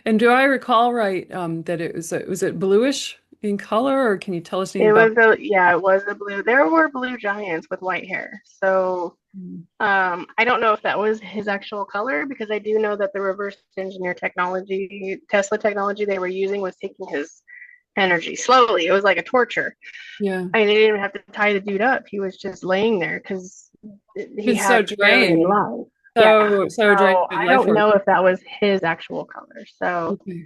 And do I recall right that was it bluish in color, or can you tell us anything It about? was a yeah, it was a blue. There were blue giants with white hair. So Mm. I don't know if that was his actual color because I do know that the reverse engineer technology, Tesla technology they were using was taking his energy slowly. It was like a torture. Yeah, I mean, they didn't even have to tie the dude up. He was just laying there because he it's so had barely any drained, life. Yeah. so drained So of I life don't force. know if that was his actual color. So, Okay.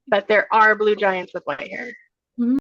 but there are blue giants with white hair. Mhm.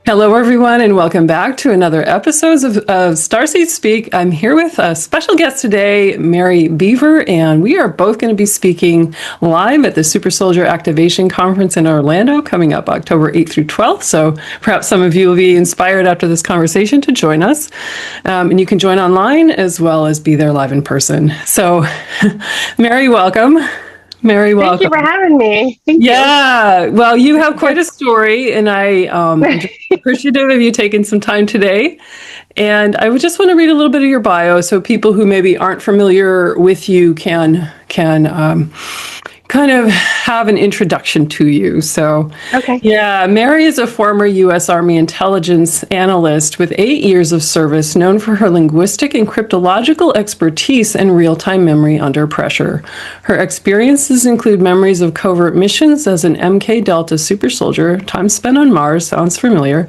Hello, everyone, and welcome back to another episode of Starseed Speak. I'm here with a special guest today, Mary Beaver, and we are both going to be speaking live at the Super Soldier Activation Conference in Orlando coming up October 8th through 12th. So perhaps some of you will be inspired after this conversation to join us. And you can join online as well as be there live in person. So, Mary, welcome. Mary, Thank you welcome. for having me. Thank you. Yeah, well, you have quite a story, and I'm just appreciative of you taking some time today. And I would just want to read a little bit of your bio so people who maybe aren't familiar with you can kind of have an introduction to you. So, Okay. yeah, Mary is a former U.S. Army intelligence analyst with 8 years of service, known for her linguistic and cryptological expertise and real-time memory under pressure. Her experiences include memories of covert missions as an MK Delta super soldier, time spent on Mars, sounds familiar,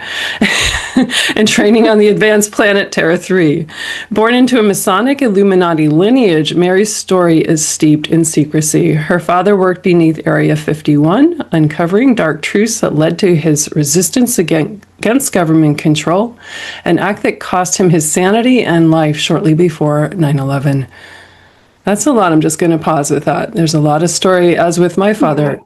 and training on the advanced planet Terra III. Born into a Masonic Illuminati lineage, Mary's story is steeped in secrecy. Her father worked beneath Area 51, uncovering dark truths that led to his resistance against government control, an act that cost him his sanity and life shortly before 9/11. That's a lot. I'm just going to pause with that. There's a lot of story, as with my father.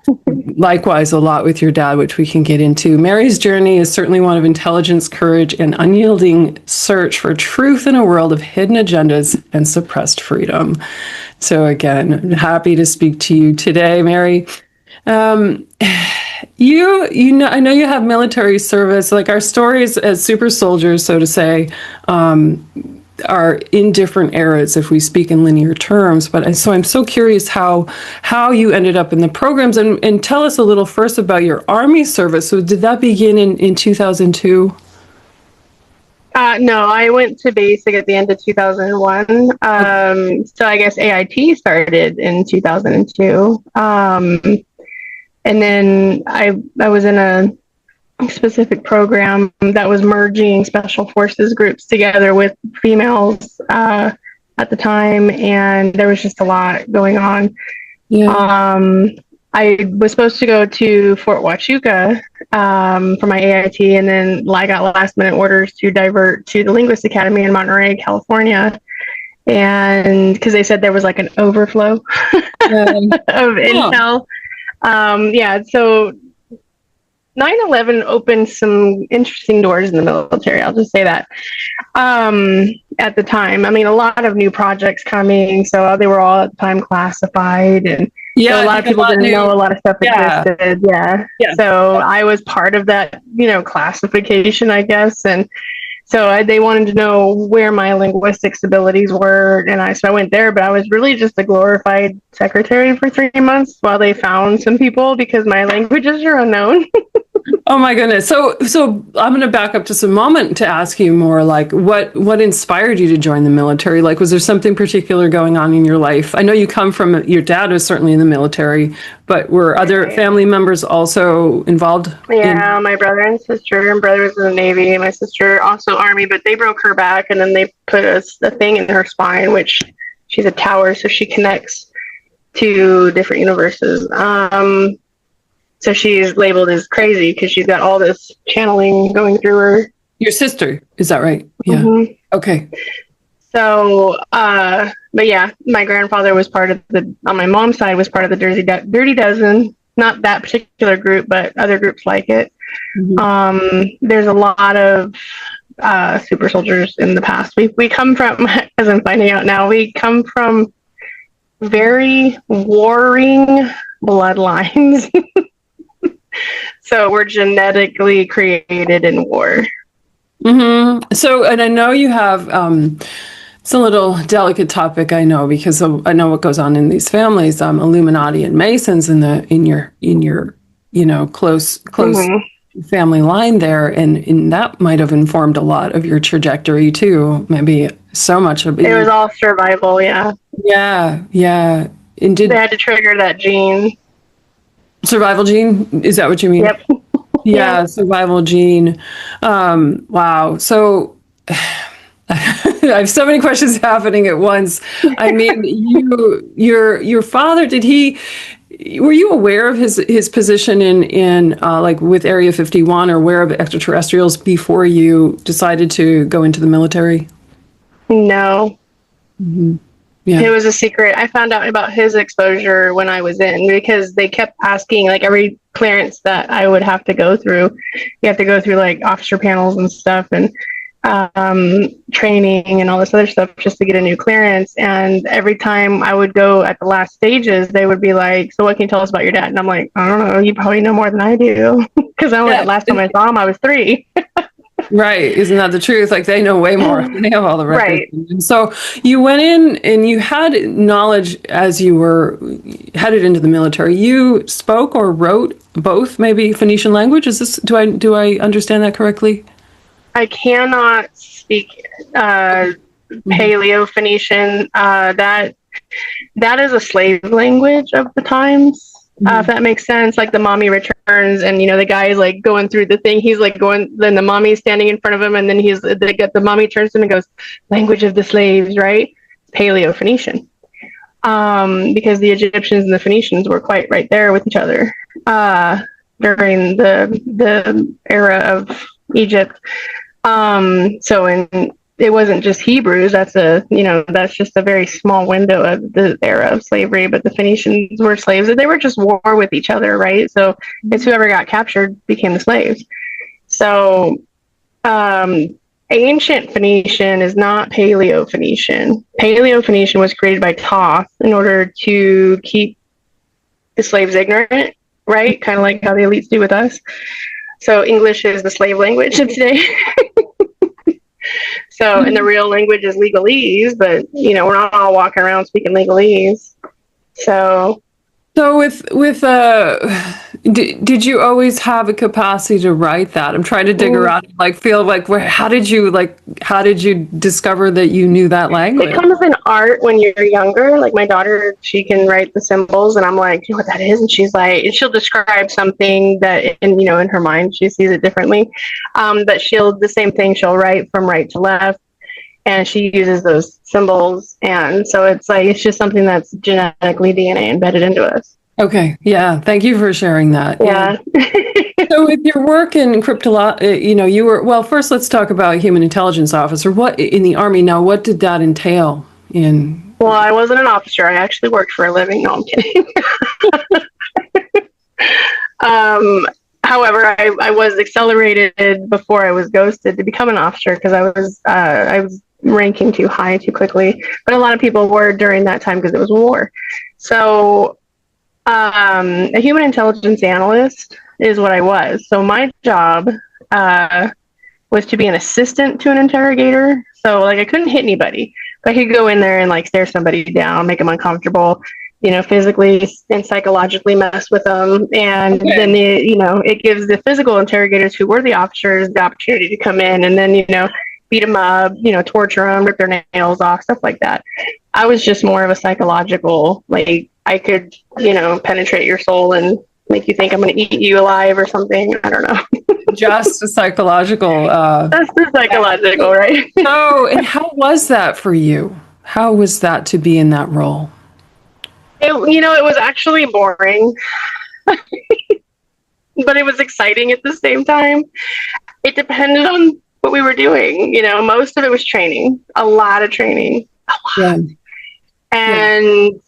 Likewise, a lot with your dad, which we can get into. Mary's journey is certainly one of intelligence, courage, and unyielding search for truth in a world of hidden agendas and suppressed freedom. So, again, I'm happy to speak to you today, Mary. Um, I know you have military service. Like our stories as super soldiers, so to say, are in different eras if we speak in linear terms. But so I'm so curious how you ended up in the programs, and tell us a little first about your Army service. So did that begin in 2002? No, I went to basic at the end of 2001. So I guess AIT started in 2002. And then I was in a specific program that was merging special forces groups together with females at the time, and there was just a lot going on. Yeah. Um, I was supposed to go to Fort Huachuca for my AIT, and then I got last minute orders to divert to the Linguist Academy in Monterey, California. And because they said there was like an overflow Yeah. of Oh, intel. Yeah, so 9/11 opened some interesting doors in the military. I'll just say that. At the time, I mean, a lot of new projects coming, so they were all at the time classified, and yeah. so a I lot of think a people lot didn't know new. a lot of stuff Yeah. existed. Yeah, Yeah. so I was part of that, classification, I guess, and so they wanted to know where my linguistics abilities were, and I went there, but I was really just a glorified secretary for 3 months while they found some people because my languages are unknown. Oh my goodness. So I'm going to back up just a moment to ask you more like what inspired you to join the military? Like, was there something particular going on in your life? I know you come from your dad was certainly in the military, but were other Right. family members also involved in? Yeah, my brother and sister. And brother was in the Navy, and my sister also Army, but they broke her back, and then they put a thing in her spine, which she's a tower, so she connects to different universes. So she's labeled as crazy because she's got all this channeling going through her. Your sister, is that right? Yeah. Mm-hmm. Okay. So, but yeah, my grandfather was part of on my mom's side, was part of the Dirty Dozen. Not that particular group, but other groups like it. Mhm. There's a lot of super soldiers in the past. We come from, as I'm finding out now, we come from very warring bloodlines. So we're genetically created in war. So, and I know you have, it's a little delicate topic, I know, because I know what goes on in these families, Illuminati and Masons in your close family line there, and that might have informed a lot of your trajectory too. Maybe so much of it. It was all survival, yeah. Yeah. And they had to trigger that gene. Survival gene? Is that what you mean? Yep. Yeah, survival gene. Wow. So I have so many questions happening at once. I mean, your father, were you aware of his position in like with Area 51, or aware of extraterrestrials before you decided to go into the military? No. Yeah. It was a secret. I found out about his exposure when I was in, because they kept asking, like, every clearance that I would have to go through. You have to go through like officer panels and stuff, and training and all this other stuff just to get a new clearance. And every time I would go at the last stages, they would be like, "So what can you tell us about your dad?" And I'm like, "I don't know. You probably know more than I do." Because the last time I saw him, I was 3. Right. Isn't that the truth? Like, they know way more. They have all the records. Right. And so you went in and you had knowledge as you were headed into the military. You spoke or wrote both, maybe Phoenician language. Do I understand that correctly? I cannot speak Paleo Phoenician. That is a slave language of the times. If that makes sense. Like, the mommy returns, and the guy is like going through the thing. He's like going, then the mommy's standing in front of him, and then the mommy turns to him and goes, "Language of the slaves," right? Paleo Phoenician. Because the Egyptians and the Phoenicians were quite right there with each other during the era of Egypt. It wasn't just Hebrews. That's just a very small window of the era of slavery. But the Phoenicians were slaves, and they were just war with each other, right? So it's whoever got captured became the slaves. So ancient Phoenician is not Paleo Phoenician. Paleo Phoenician was created by Thoth in order to keep the slaves ignorant, right? Kind of like how the elites do with us. So English is the slave language of today. So, and the real language is legalese, but we're not all walking around speaking legalese. So did you always have a capacity to write that? I'm trying to dig around, how did you discover that you knew that language? It comes in art when you're younger. Like, my daughter, she can write the symbols, and I'm like, "Do you know what that is?" And she's like, and she'll describe something that in her mind she sees it differently. But the same thing, she'll write from right to left, and she uses those symbols. And so it's just something that's genetically DNA embedded into us. Okay. Yeah. Thank you for sharing that. Yeah. So with your work in you were, well, first let's talk about human intelligence officer. What in the Army now, what did that entail in? Well, I wasn't an officer. I actually worked for a living. No, I'm kidding. However, I was accelerated before I was ghosted to become an officer, because I was ranking too high too quickly. But a lot of people were during that time because it was war. So a human intelligence analyst is what I was. So my job was to be an assistant to an interrogator. So I couldn't hit anybody, but I could go in there and stare somebody down, make them uncomfortable, physically and psychologically mess with them. And then it gives the physical interrogators, who were the officers, the opportunity to come in and then beat them up, torture them, rip their nails off, stuff like that. I was just more of a psychological, I could, penetrate your soul and make you think I'm going to eat you alive or something. I don't know. Just a psychological. That's the psychological, right? So, and how was that for you? How was that to be in that role? It was actually boring, but it was exciting at the same time. It depended on what we were doing. Most of it was training, a lot of training, Yeah. And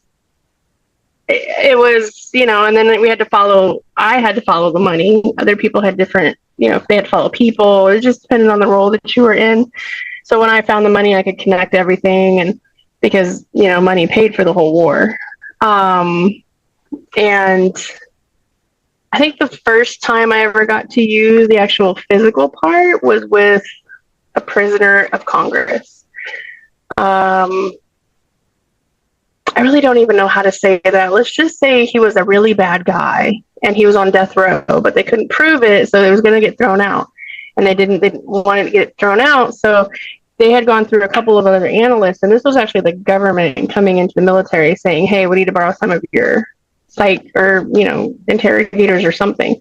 it was, and then I had to follow the money. Other people had different, if they had fellow people. It just depended on the role that you were in. So when I found the money, I could connect everything, and because money paid for the whole war. And I think the first time I ever got to use the actual physical part was with a prisoner of Congress. I really don't even know how to say that. Let's just say he was a really bad guy and he was on death row, but they couldn't prove it, so it was going to get thrown out. And they didn't want it to get thrown out, so they had gone through a couple of other analysts, and this was actually the government coming into the military saying, hey, we need to borrow some of your psych or, interrogators or something.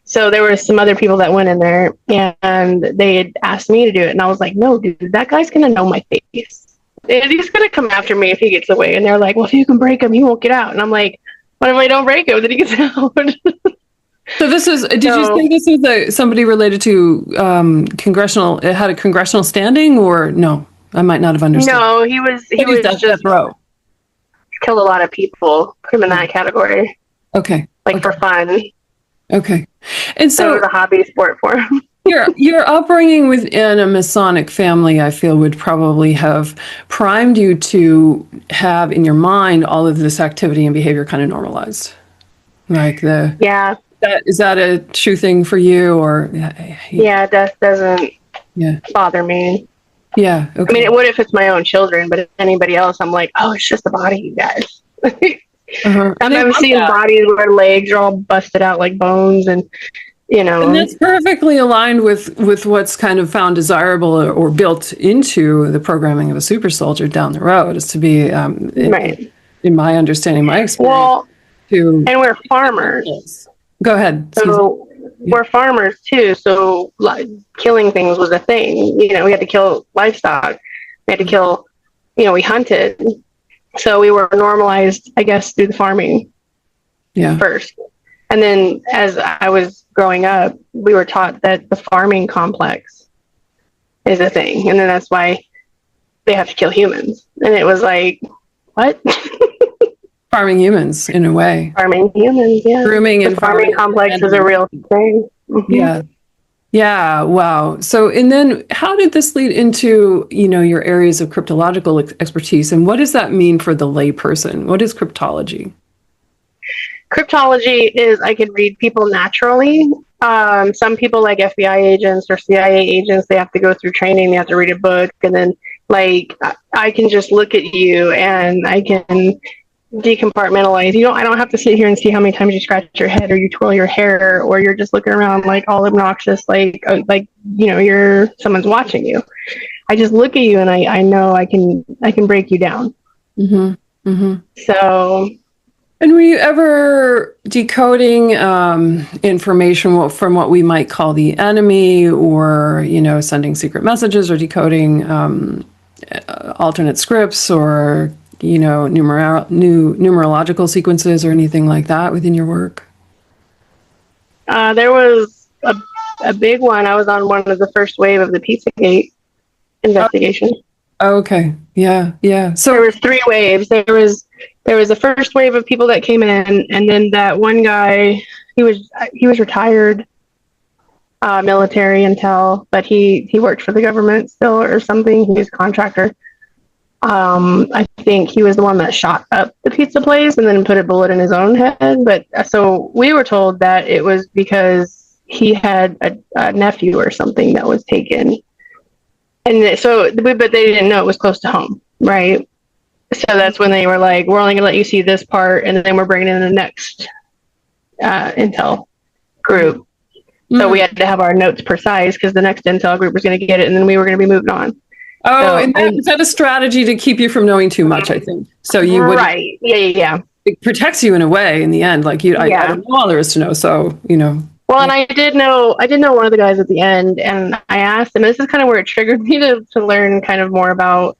So there were some other people that went in there, and they had asked me to do it, and I was like, no, dude, that guy's going to know my face. He's going to come after me if he gets away. And they're like, well, if you can break him, he won't get out. And I'm like, what if I don't break him? Then he gets out. So this is, did you say this is somebody related to it had a congressional standing, or no? I might not have understood. No, he was just killed a lot of people, put him in that category. Okay. For fun. Okay. And so it was a hobby sport for him. Your upbringing within a Masonic family, I feel, would probably have primed you to have in your mind all of this activity and behavior kind of normalized. Yeah. Is that a true thing for you, or? Yeah, death doesn't bother me. Yeah. Okay. I mean, it would if it's my own children, but if anybody else, I'm like, oh, it's just a body, you guys. I've seen bodies where legs are all busted out like bones, and and that's perfectly aligned with what's kind of found desirable or built into the programming of a super soldier down the road, is to be in my understanding, my experience. And we're farmers. Go ahead. So we're farmers too. So killing things was a thing. We had to kill livestock. We had to kill. We hunted. So we were normalized, I guess, through the farming. Yeah. First. And then as I was growing up, we were taught that the farming complex is a thing. And then that's why they have to kill humans. And it was like, what? Farming humans, in a way. Farming humans, yeah. Grooming and farming complex is a real thing. Mm-hmm. Yeah. Yeah. Wow. So, and then how did this lead into, your areas of cryptological expertise, and what does that mean for the layperson? What is cryptology? Cryptology is I can read people naturally. Some people, like FBI agents or CIA agents, they have to go through training. They have to read a book, and then I can just look at you and I can decompartmentalize. I don't have to sit here and see how many times you scratch your head or you twirl your hair or you're just looking around like all obnoxious, you're someone's watching you. I just look at you and I know I can break you down. Mm-hmm. Mm-hmm. So. And were you ever decoding information from what we might call the enemy, or, sending secret messages, or decoding alternate scripts, or, numerological sequences or anything like that within your work? There was a big one. I was on one of the first wave of the Pizzagate investigation. Oh, okay. Yeah. Yeah. So there was 3 waves. There was the first wave of people that came in, and then that one guy, he was retired, military intel, but he worked for the government still or something. He was a contractor. I think he was the one that shot up the pizza place and then put a bullet in his own head. But so we were told that it was because he had a nephew or something that was taken. And but they didn't know it was close to home, right? So that's when they were like, we're only going to let you see this part, and then we're bringing in the next intel group. Mm-hmm. So we had to have our notes precise because the next intel group was going to get it, and then we were going to be moving on. Oh, and is that a strategy to keep you from knowing too much, I think? So you would. Right. Yeah. It protects you in a way in the end. I don't know all there is to know, so, Well, and I did know one of the guys at the end, and I asked him, and this is kind of where it triggered me to learn kind of more about,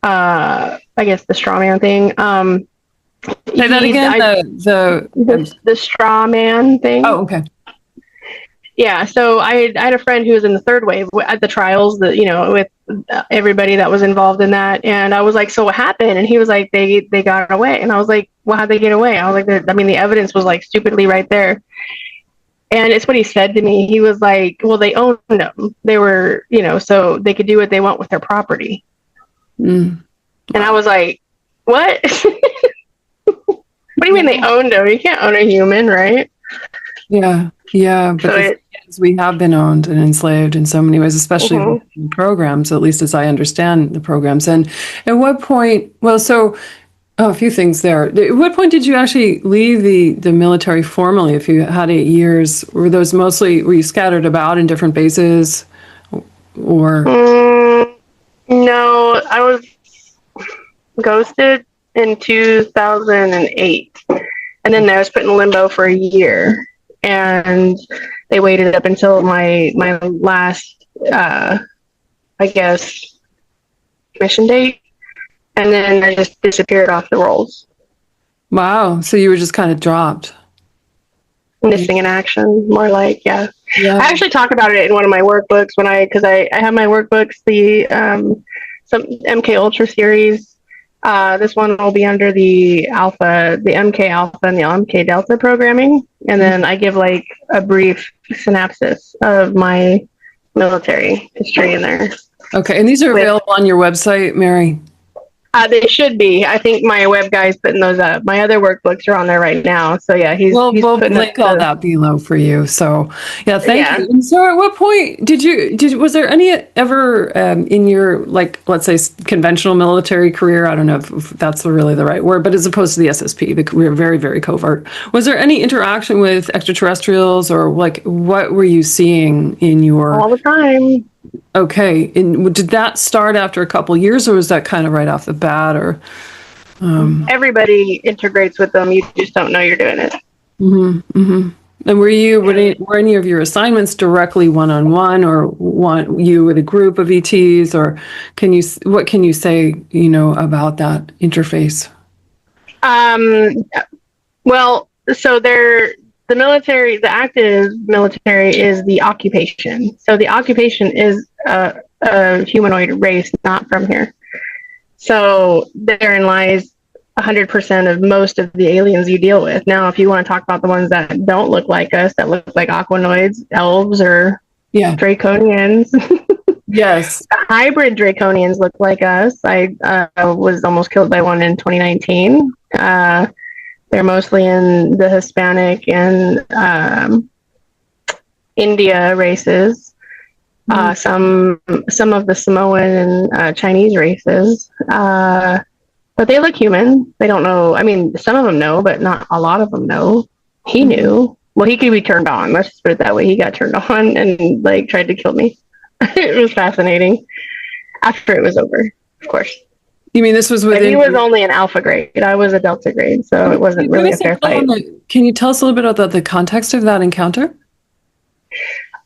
I guess, the straw man thing. Say that again, the straw man thing. Oh, okay. Yeah, so I had a friend who was in the 3rd wave at the trials, with everybody that was involved in that, and I was like, so what happened? And he was like, they got away, and I was like, well, how'd they get away? I was like, the evidence was like stupidly right there. And it's what he said to me. He was like, well, they owned them. They were, so they could do what they want with their property. Mm. And I was like, what? What do you mean they owned them? You can't own a human, right? Yeah, yeah, but So we have been owned and enslaved in so many ways, especially mm-hmm. in programs, at least as I understand the programs. And at what point, a few things there. At what point did you actually leave the military formally? If you had 8 years, were you scattered about in different bases, or? No, I was ghosted in 2008, and then I was put in limbo for a year, and they waited up until my last, I guess, mission date, and then I just disappeared off the rolls. Wow, so you were just kind of dropped. Missing in action, more like, yeah. Yeah. I actually talk about it in one of my workbooks because I have my workbooks, the some MK Ultra series. This one will be under the MK Alpha and the MK Delta programming, and then I give like a brief synopsis of my military history in there. Okay, and these are available on your website, Mary? They should be. I think my web guy's putting those up. My other workbooks are on there right now. So yeah, we'll link all that below for you. So yeah, thank you. And so at what point was there any ever in your, like, let's say conventional military career, I don't know if that's really the right word, but as opposed to the SSP, we were very, very covert. Was there any interaction with extraterrestrials, or like what were you seeing in your... All the time. Okay, and did that start after a couple years, or was that kind of right off the bat, or? Everybody integrates with them. You just don't know you're doing it. Mm-hmm, mm-hmm. And were any of your assignments directly one-on-one, or you with a group of ETs, or what can you say, about that interface? Well, so the military, the active military is the occupation. So the occupation is a humanoid race, not from here. So therein lies 100% of most of the aliens you deal with. Now, if you want to talk about the ones that don't look like us, that look like aquanoids, elves, or Draconians. Yes. The hybrid Draconians look like us. I was almost killed by one in 2019. They're mostly in the Hispanic and India races. Some of the Samoan and Chinese races. But they look human. They don't know. I mean, some of them know, but not a lot of them know. He knew. Well, he could be turned on. Let's just put it that way. He got turned on and tried to kill me. It was fascinating. After it was over, of course. You mean this was within... He was only an alpha grade. I was a delta grade, so it wasn't really a fair fight. Can you tell us a little bit about the context of that encounter?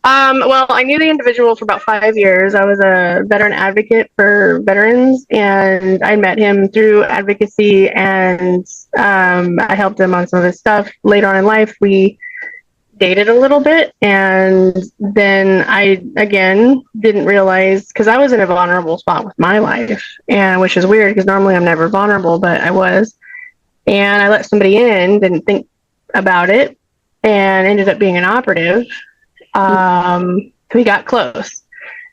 Well, I knew the individual for about 5 years. I was a veteran advocate for veterans, and I met him through advocacy, and I helped him on some of his stuff. Later on in life, we dated a little bit, and then I, again, didn't realize, because I was in a vulnerable spot with my life, and which is weird, because normally I'm never vulnerable, but I was. And I let somebody in, didn't think about it, and ended up being an operative. We got close,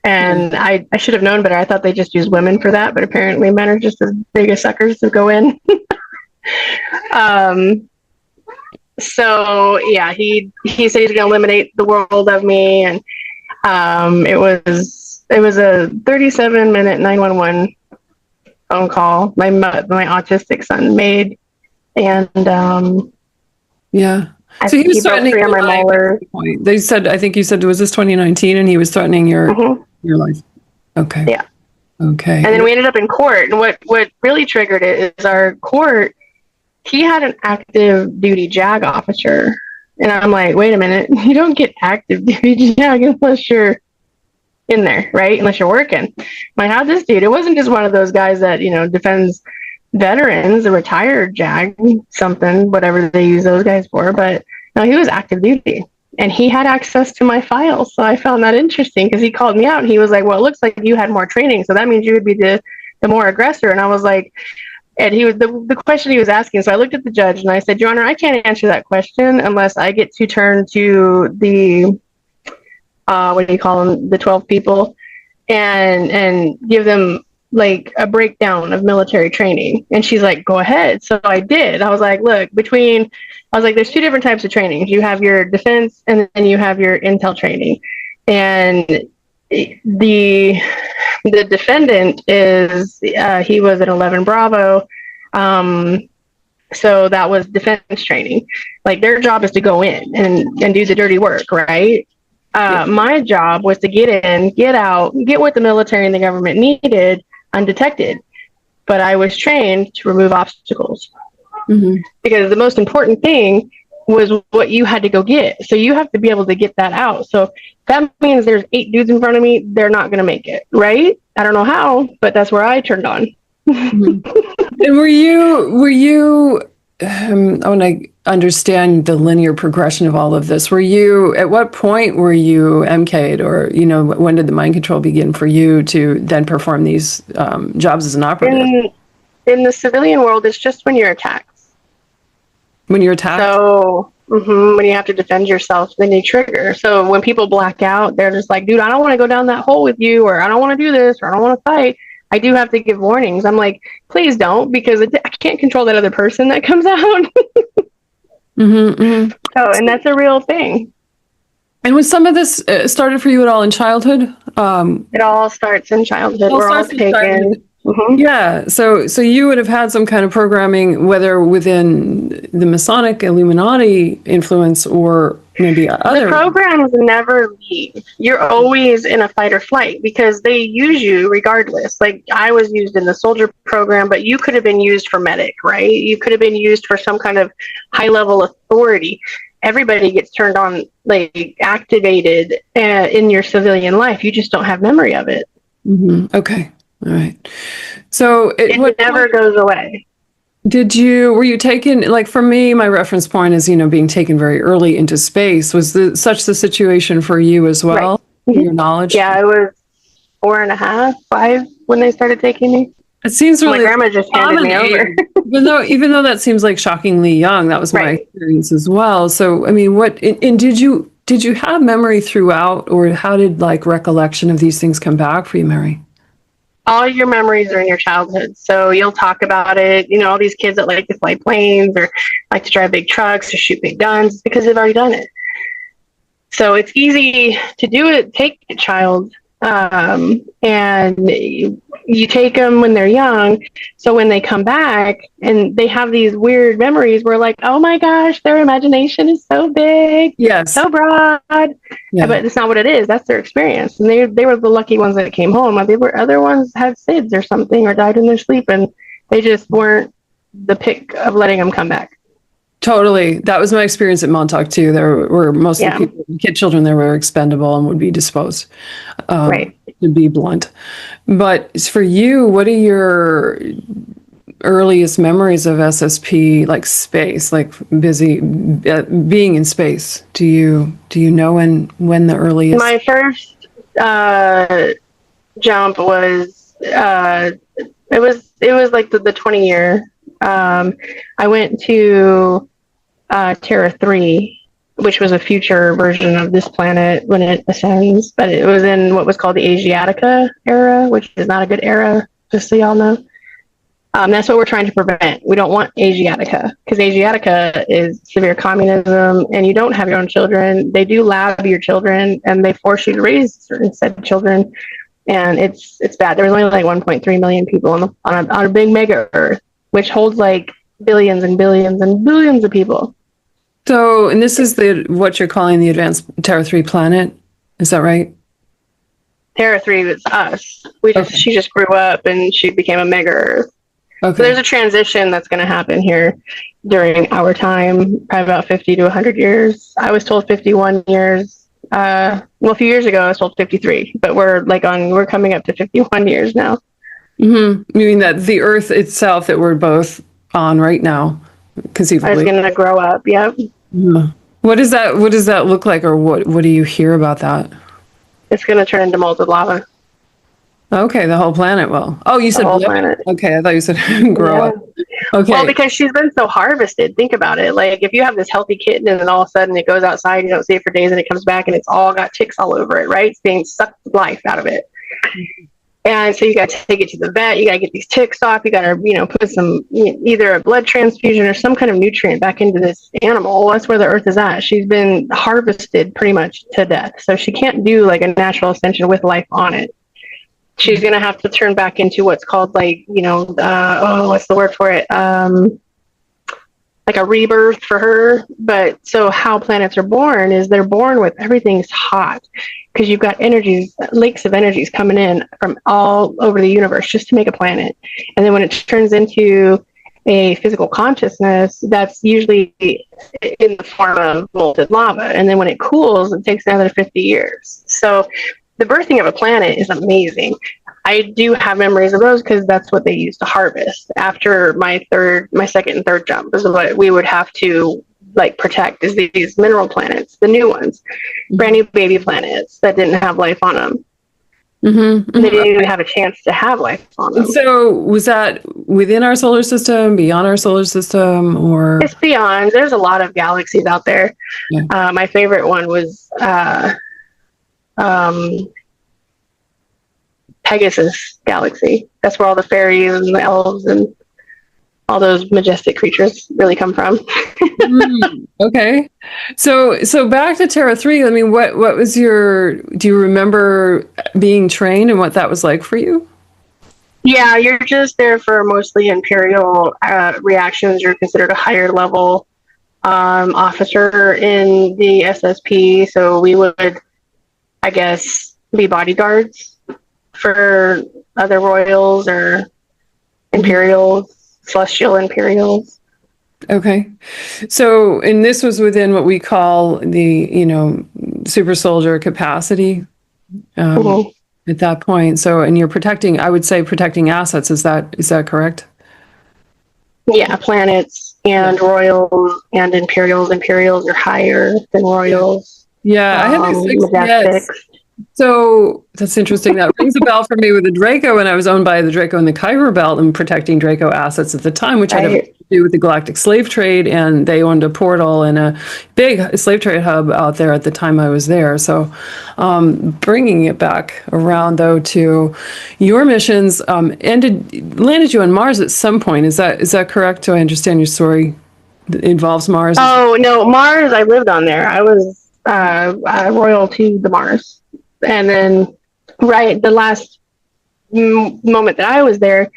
and I should have known better. I thought they just used women for that, but apparently men are just as big as suckers to go in. So yeah, he said he's gonna eliminate the world of me, and it was a 37-minute 911 phone call my autistic son made, and yeah. So he was threatening your life. They said, I think you said, was this 2019, and he was threatening your life? Okay. Yeah. Okay. And then we ended up in court, and what really triggered it is our court. He had an active duty JAG officer, and I'm like, wait a minute, you don't get active duty JAG unless you're in there, right? Unless you're working. Like, how'd this dude? It wasn't just one of those guys that defends veterans, a retired JAG, something, whatever they use those guys for. But no, he was active duty, and he had access to my files. So I found that interesting, because he called me out, and he was like, well, it looks like you had more training, so that means you would be the more aggressor. And I was like, And he was the question he was asking. So I looked at the judge and I said, Your Honor, I can't answer that question unless I get to turn to the what do you call them, the 12 people, and give them like a breakdown of military training. And she's like, go ahead. So I did. I was like, look, there's two different types of training. You have your defense and then you have your intel training. And the defendant is he was an 11 Bravo. So that was defense training. Like their job is to go in and do the dirty work, right? My job was to get in, get out, get what the military and the government needed undetected. But I was trained to remove obstacles. Mm-hmm. Because the most important thing was what you had to go get. So you have to be able to get that out. So that means there's 8 dudes in front of me, they're not going to make it, right? I don't know how, but that's where I turned on. Mm-hmm. And were you I want to understand the linear progression of all of this. At what point were you MK'd, or, when did the mind control begin for you to then perform these jobs as an operative? In the civilian world, it's just when you're attacked. When you're attacked? So, when you have to defend yourself, then you trigger. So when people black out, they're just like, dude, I don't want to go down that hole with you, or I don't want to do this, or I don't want to fight. I do have to give warnings. I'm like, please don't, because I can't control that other person that comes out. Mm-hmm, mm-hmm. So, and that's a real thing. And was some of this started for you at all in childhood? It all starts in childhood. We're all taken. Mm-hmm. Yeah. So you would have had some kind of programming, whether within the Masonic, Illuminati influence, or maybe other. The programs never leave. You're always in a fight or flight because they use you regardless. Like I was used in the soldier program, but you could have been used for medic, right? You could have been used for some kind of high level authority. Everybody gets turned on, like activated in your civilian life. You just don't have memory of it. Mm-hmm. Okay. All right. So it never goes away. Were you taken, like for me, my reference point is, being taken very early into space. Was such the situation for you as well? Right. Your knowledge? Yeah, I was 4.5, 5 when they started taking me. It seems really. My grandma just handed me over. even though that seems like shockingly young, that was my experience as well. So, I mean, did you have memory throughout, or how did recollection of these things come back for you, Mary? All your memories are in your childhood. So you'll talk about it. All these kids that like to fly planes or like to drive big trucks or shoot big guns because they've already done it. So it's easy to do it, take a child, and you take them when they're young. So when they come back and they have these weird memories, we're like, oh my gosh, their imagination is so big, so broad. Yeah. But it's not what it is. That's their experience. And they were the lucky ones that came home. Other ones had SIDS or something or died in their sleep, and they just weren't the pick of letting them come back. Totally. That was my experience at Montauk too. There were mostly children that were expendable and would be disposed, to be blunt. But for you, what are your earliest memories of SSP, like space, like busy being in space? Do you know when the earliest? My first jump was it was like the 20-year. I went to Terra III, which was a future version of this planet when it ascends, but it was in what was called the Asiatica era, which is not a good era, just so y'all know. That's what we're trying to prevent. We don't want Asiatica, because Asiatica is severe communism, and you don't have your own children. They do lab your children, and they force you to raise certain set of children, and it's bad. There was only like 1.3 million people on a big mega Earth, which holds like billions and billions and billions of people. So, and this is what you're calling the advanced Terra III planet, is that right? Terra III was us. She just grew up and she became a mega Earth. Okay. So there's a transition that's going to happen here during our time, probably about 50 to 100 years. I was told 51 years. A few years ago I was told 53, but we're coming up to 51 years now. Mm-hmm. You mean that the Earth itself that we're both on right now, conceivably, is going to grow up? Yep. Mm-hmm. What does that look like, or what do you hear about that? It's going to turn into molten lava. Okay, the whole planet will. Oh, you The said whole blow up. planet. Okay, I thought you said grow Yeah. up. Okay. Well, because she's been so harvested. Think about it. Like if you have this healthy kitten and then all of a sudden it goes outside, you don't see it for days, and it comes back and it's all got ticks all over it, right? It's being sucked life out of it. And so you got to take it to the vet. You got to get these ticks off. You got to, put some either a blood transfusion or some kind of nutrient back into this animal. Well, that's where the Earth is at. She's been harvested pretty much to death, so she can't do like a natural ascension with life on it. She's gonna have to turn back into what's called like what's the word for it? Like a rebirth for her. But so how planets are born is they're born with everything's hot because you've got energies, lakes of energies coming in from all over the universe just to make a planet. And then when it turns into a physical consciousness, that's usually in the form of molten lava. And then when it cools, it takes another 50 years. So the birthing of a planet is amazing. I do have memories of those because that's what they used to harvest. After my second and third jump is what we would have to like protect is these mineral planets, the new ones, brand new baby planets that didn't have life on them. Mm-hmm. They didn't even have a chance to have life on them. So was that within our solar system, beyond our solar system, or? It's beyond. There's a lot of galaxies out there. Yeah. My favorite one was Pegasus galaxy. That's where all the fairies and the elves and all those majestic creatures really come from. Okay. So back to Terra III. I mean, what was do you remember being trained and what that was like for you? Yeah, you're just there for mostly Imperial reactions. You're considered a higher level officer in the SSP. So we would, I guess, be bodyguards for other royals or Imperials, celestial Imperials. Okay. So, and this was within what we call the, super soldier capacity at that point. So, and you're protecting, I would say protecting assets. Is that correct? Yeah, planets and royals and Imperials. Imperials are higher than royals. Yeah, I had these yes. So that's interesting. That rings a bell for me with the Draco, and I was owned by the Draco and the Kuiper Belt and protecting Draco assets at the time, which had to do with the galactic slave trade, and they owned a portal and a big slave trade hub out there at the time I was there. So bringing it back around, though, to your missions, landed you on Mars at some point. Is that correct? Do I understand your story involves Mars? Oh, no, Mars, I lived on there. I was royal to the Mars. And then the last moment that I was there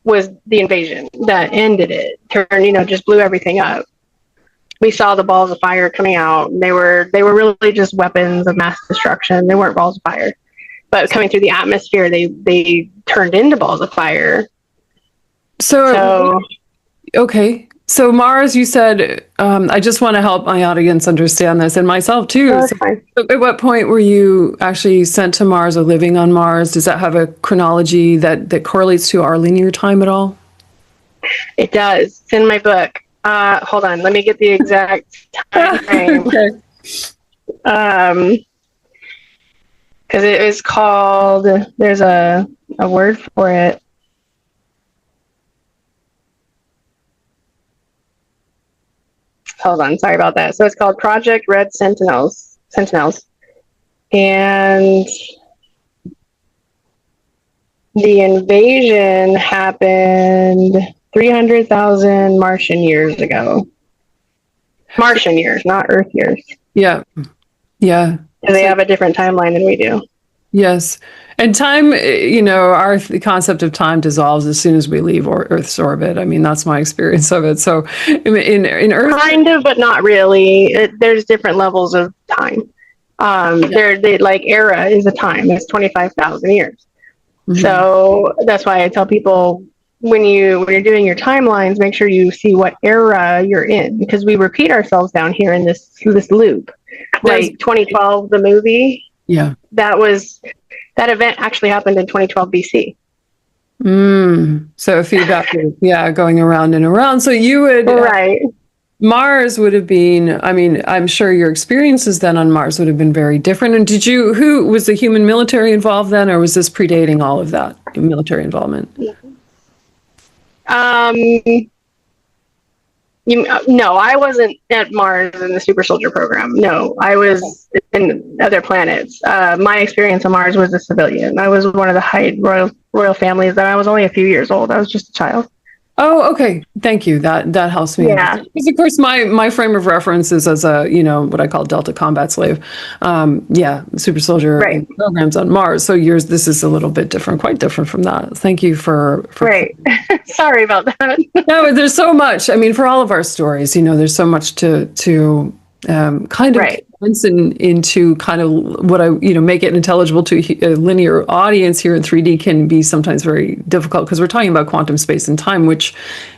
was the invasion that ended it. Just blew everything up. We saw the balls of fire coming out. They were really just weapons of mass destruction. They weren't balls of fire. But coming through the atmosphere, they turned into balls of fire. So okay. So Mars, you said, I just want to help my audience understand this, and myself too. So at what point were you actually sent to Mars or living on Mars? Does that have a chronology that correlates to our linear time at all? It does. It's in my book. Hold on, let me get the exact time frame. Okay. Because it is called, there's a word for it. Hold on, sorry about that. So it's called Project Red Sentinels. And the invasion happened 300,000 Martian years ago. Martian years, not Earth years. Yeah. Yeah. And they have a different timeline than we do. Yes. And time, the concept of time dissolves as soon as we leave Earth's orbit. I mean, that's my experience of it. So in Earth... Kind of, but not really. There's different levels of time. Era is a time. It's 25,000 years. Mm-hmm. So that's why I tell people when you're doing your timelines, make sure you see what era you're in, because we repeat ourselves down here in this loop. Like 2012, the movie. Yeah. That event actually happened in 2012 BC. So feedback, going around and around. So you would, right? Mars would have been, I mean, I'm sure your experiences then on Mars would have been very different. And who was the human military involved then, or was this predating all of that military involvement? Um, no, I wasn't at Mars in the Super Soldier program. No, I was in other planets. My experience on Mars was a civilian. I was one of the Hyde royal families, and I was only a few years old. I was just a child. Oh, okay. Thank you. That helps me. Yeah. Because of course my frame of reference is as a, what I call Delta combat slave. Super soldier Right. programs on Mars. So this is a little bit different, quite different from that. Thank you for Right. Sorry about that. No, there's so much. I mean, for all of our stories, there's so much to kind of Right. condense into kind of what make it intelligible to a linear audience here in 3D can be sometimes very difficult because we're talking about quantum space and time, which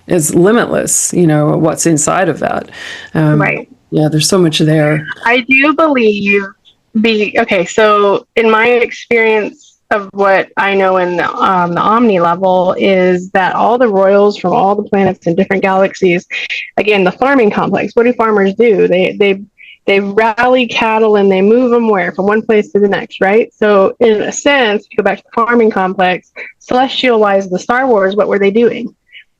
is limitless, what's inside of that. Right. Yeah, there's so much there. I do believe so in my experience of what I know in the Omni level is that all the royals from all the planets in different galaxies, again, the farming complex, what do farmers do? They rally cattle and they move them from one place to the next, right? So in a sense, if you go back to the farming complex, celestial-wise, the Star Wars, what were they doing?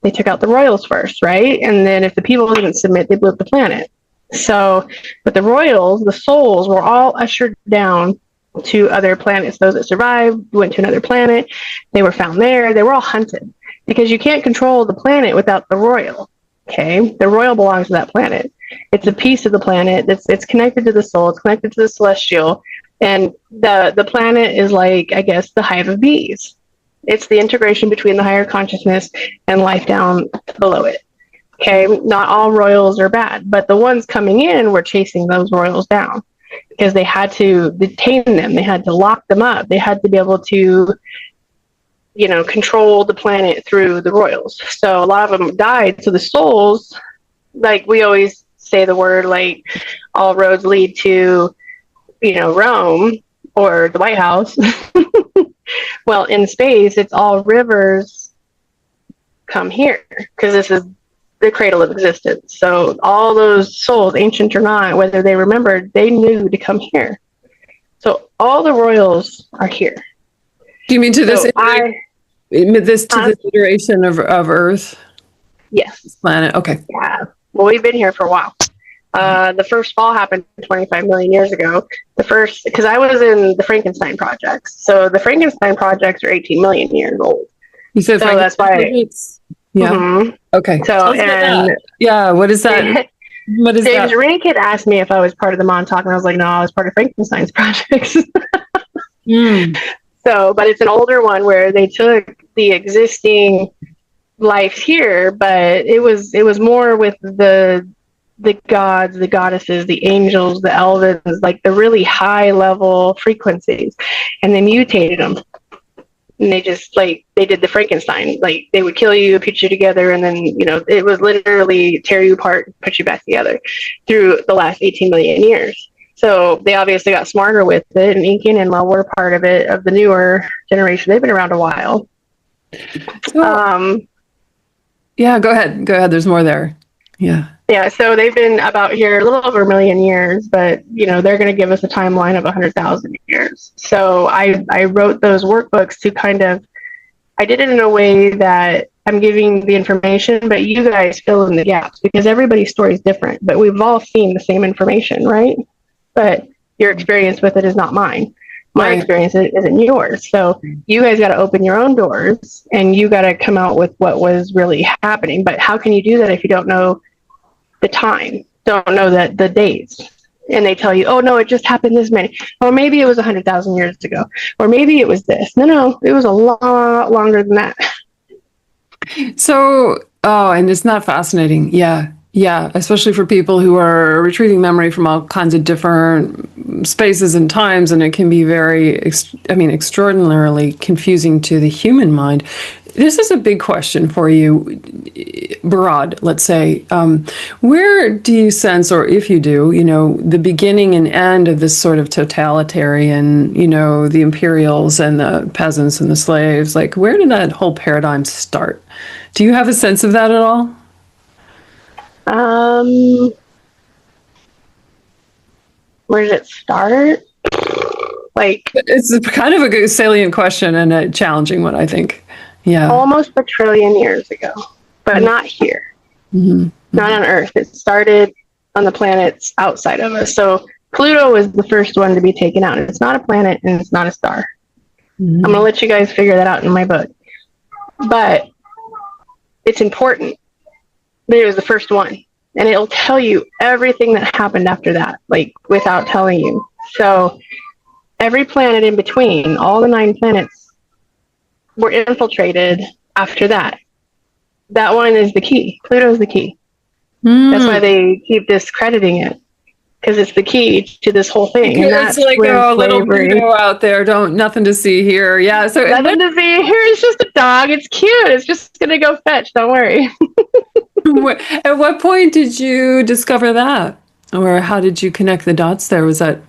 They took out the royals first, right? And then if the people didn't submit, they blew up the planet. So, but the royals, the souls, were all ushered down to other planets. Those that survived went to another planet. They were found there. They were all hunted because you can't control the planet without the royal. Okay, the royal belongs to that planet. It's a piece of the planet. It's connected to the soul. It's connected to the celestial, and the planet is like, I guess, the hive of bees. It's the integration between the higher consciousness and life down below it. Okay, not all royals are bad, but the ones coming in were chasing those royals down because they had to detain them. They had to lock them up. They had to be able to, control the planet through the royals. So a lot of them died. So the souls, like we always say the word, like all roads lead to, Rome or the White House. Well, in space, it's all rivers come here because this is the cradle of existence. So all those souls, ancient or not, whether they remembered, they knew to come here. So all the royals are here. Do you mean to this iteration of Earth? Yes. This planet. Okay. Yeah. Well, we've been here for a while. The first fall happened 25 million years ago. Because I was in the Frankenstein Projects. So the Frankenstein Projects are 18 million years old. You said so that's why. Yeah. Mm-hmm. Okay. So, what is that? What is James that? Rink had asked me if I was part of the Montauk, and I was like, no, I was part of Frankenstein's Projects. So, but it's an older one where they took the existing life here, but it was more with the gods, the goddesses, the angels, the elves, like the really high level frequencies, and they mutated them. And they just they did the Frankenstein, like they would kill you, put you together, and then it was literally tear you apart, put you back together through the last 18 million years. So they obviously got smarter with it and inking, and while we're part of it, of the newer generation, they've been around a while. Yeah, go ahead. There's more there. Yeah. Yeah, so they've been about here a little over 1 million years, but they're going to give us a timeline of 100,000 years. So I wrote those workbooks to I did it in a way that I'm giving the information, but you guys fill in the gaps because everybody's story is different, but we've all seen the same information, right? But your experience with it is not mine. My experience isn't yours. So you guys got to open your own doors and you got to come out with what was really happening. But how can you do that if you don't know the time, don't know the dates? And they tell you, oh no, it just happened this many, or maybe it was 100,000 years ago, or maybe it was this. No, it was a lot longer than that. So, and it's not fascinating. Yeah, especially for people who are retrieving memory from all kinds of different spaces and times, and it can be very, extraordinarily confusing to the human mind. This is a big question for you, broad, let's say. Where do you sense, or if you do, the beginning and end of this sort of totalitarian, the Imperials and the peasants and the slaves, like where did that whole paradigm start? Do you have a sense of that at all? Where did it start? Like, It's kind of a good salient question and a challenging one, I think. Yeah. almost a trillion years ago, but not here. Mm-hmm. Not on Earth. It started on the planets outside of us. So Pluto was the first one to be taken out. It's not a planet and it's not a star. Mm-hmm. I'm going to let you guys figure that out in my book. But it's important that it was the first one. And it'll tell you everything that happened after that, like without telling you. So every planet in between, all the 9 planets, were infiltrated after that. That one is the key. Pluto's the key. That's why they keep discrediting it, because it's the key to this whole thing. And it's like a little Pluto out there. Nothing to see here. Yeah. So nothing to see here. It's just a dog. It's cute. It's just gonna go fetch. Don't worry. At what point did you discover that, or how did you connect the dots there? Was that?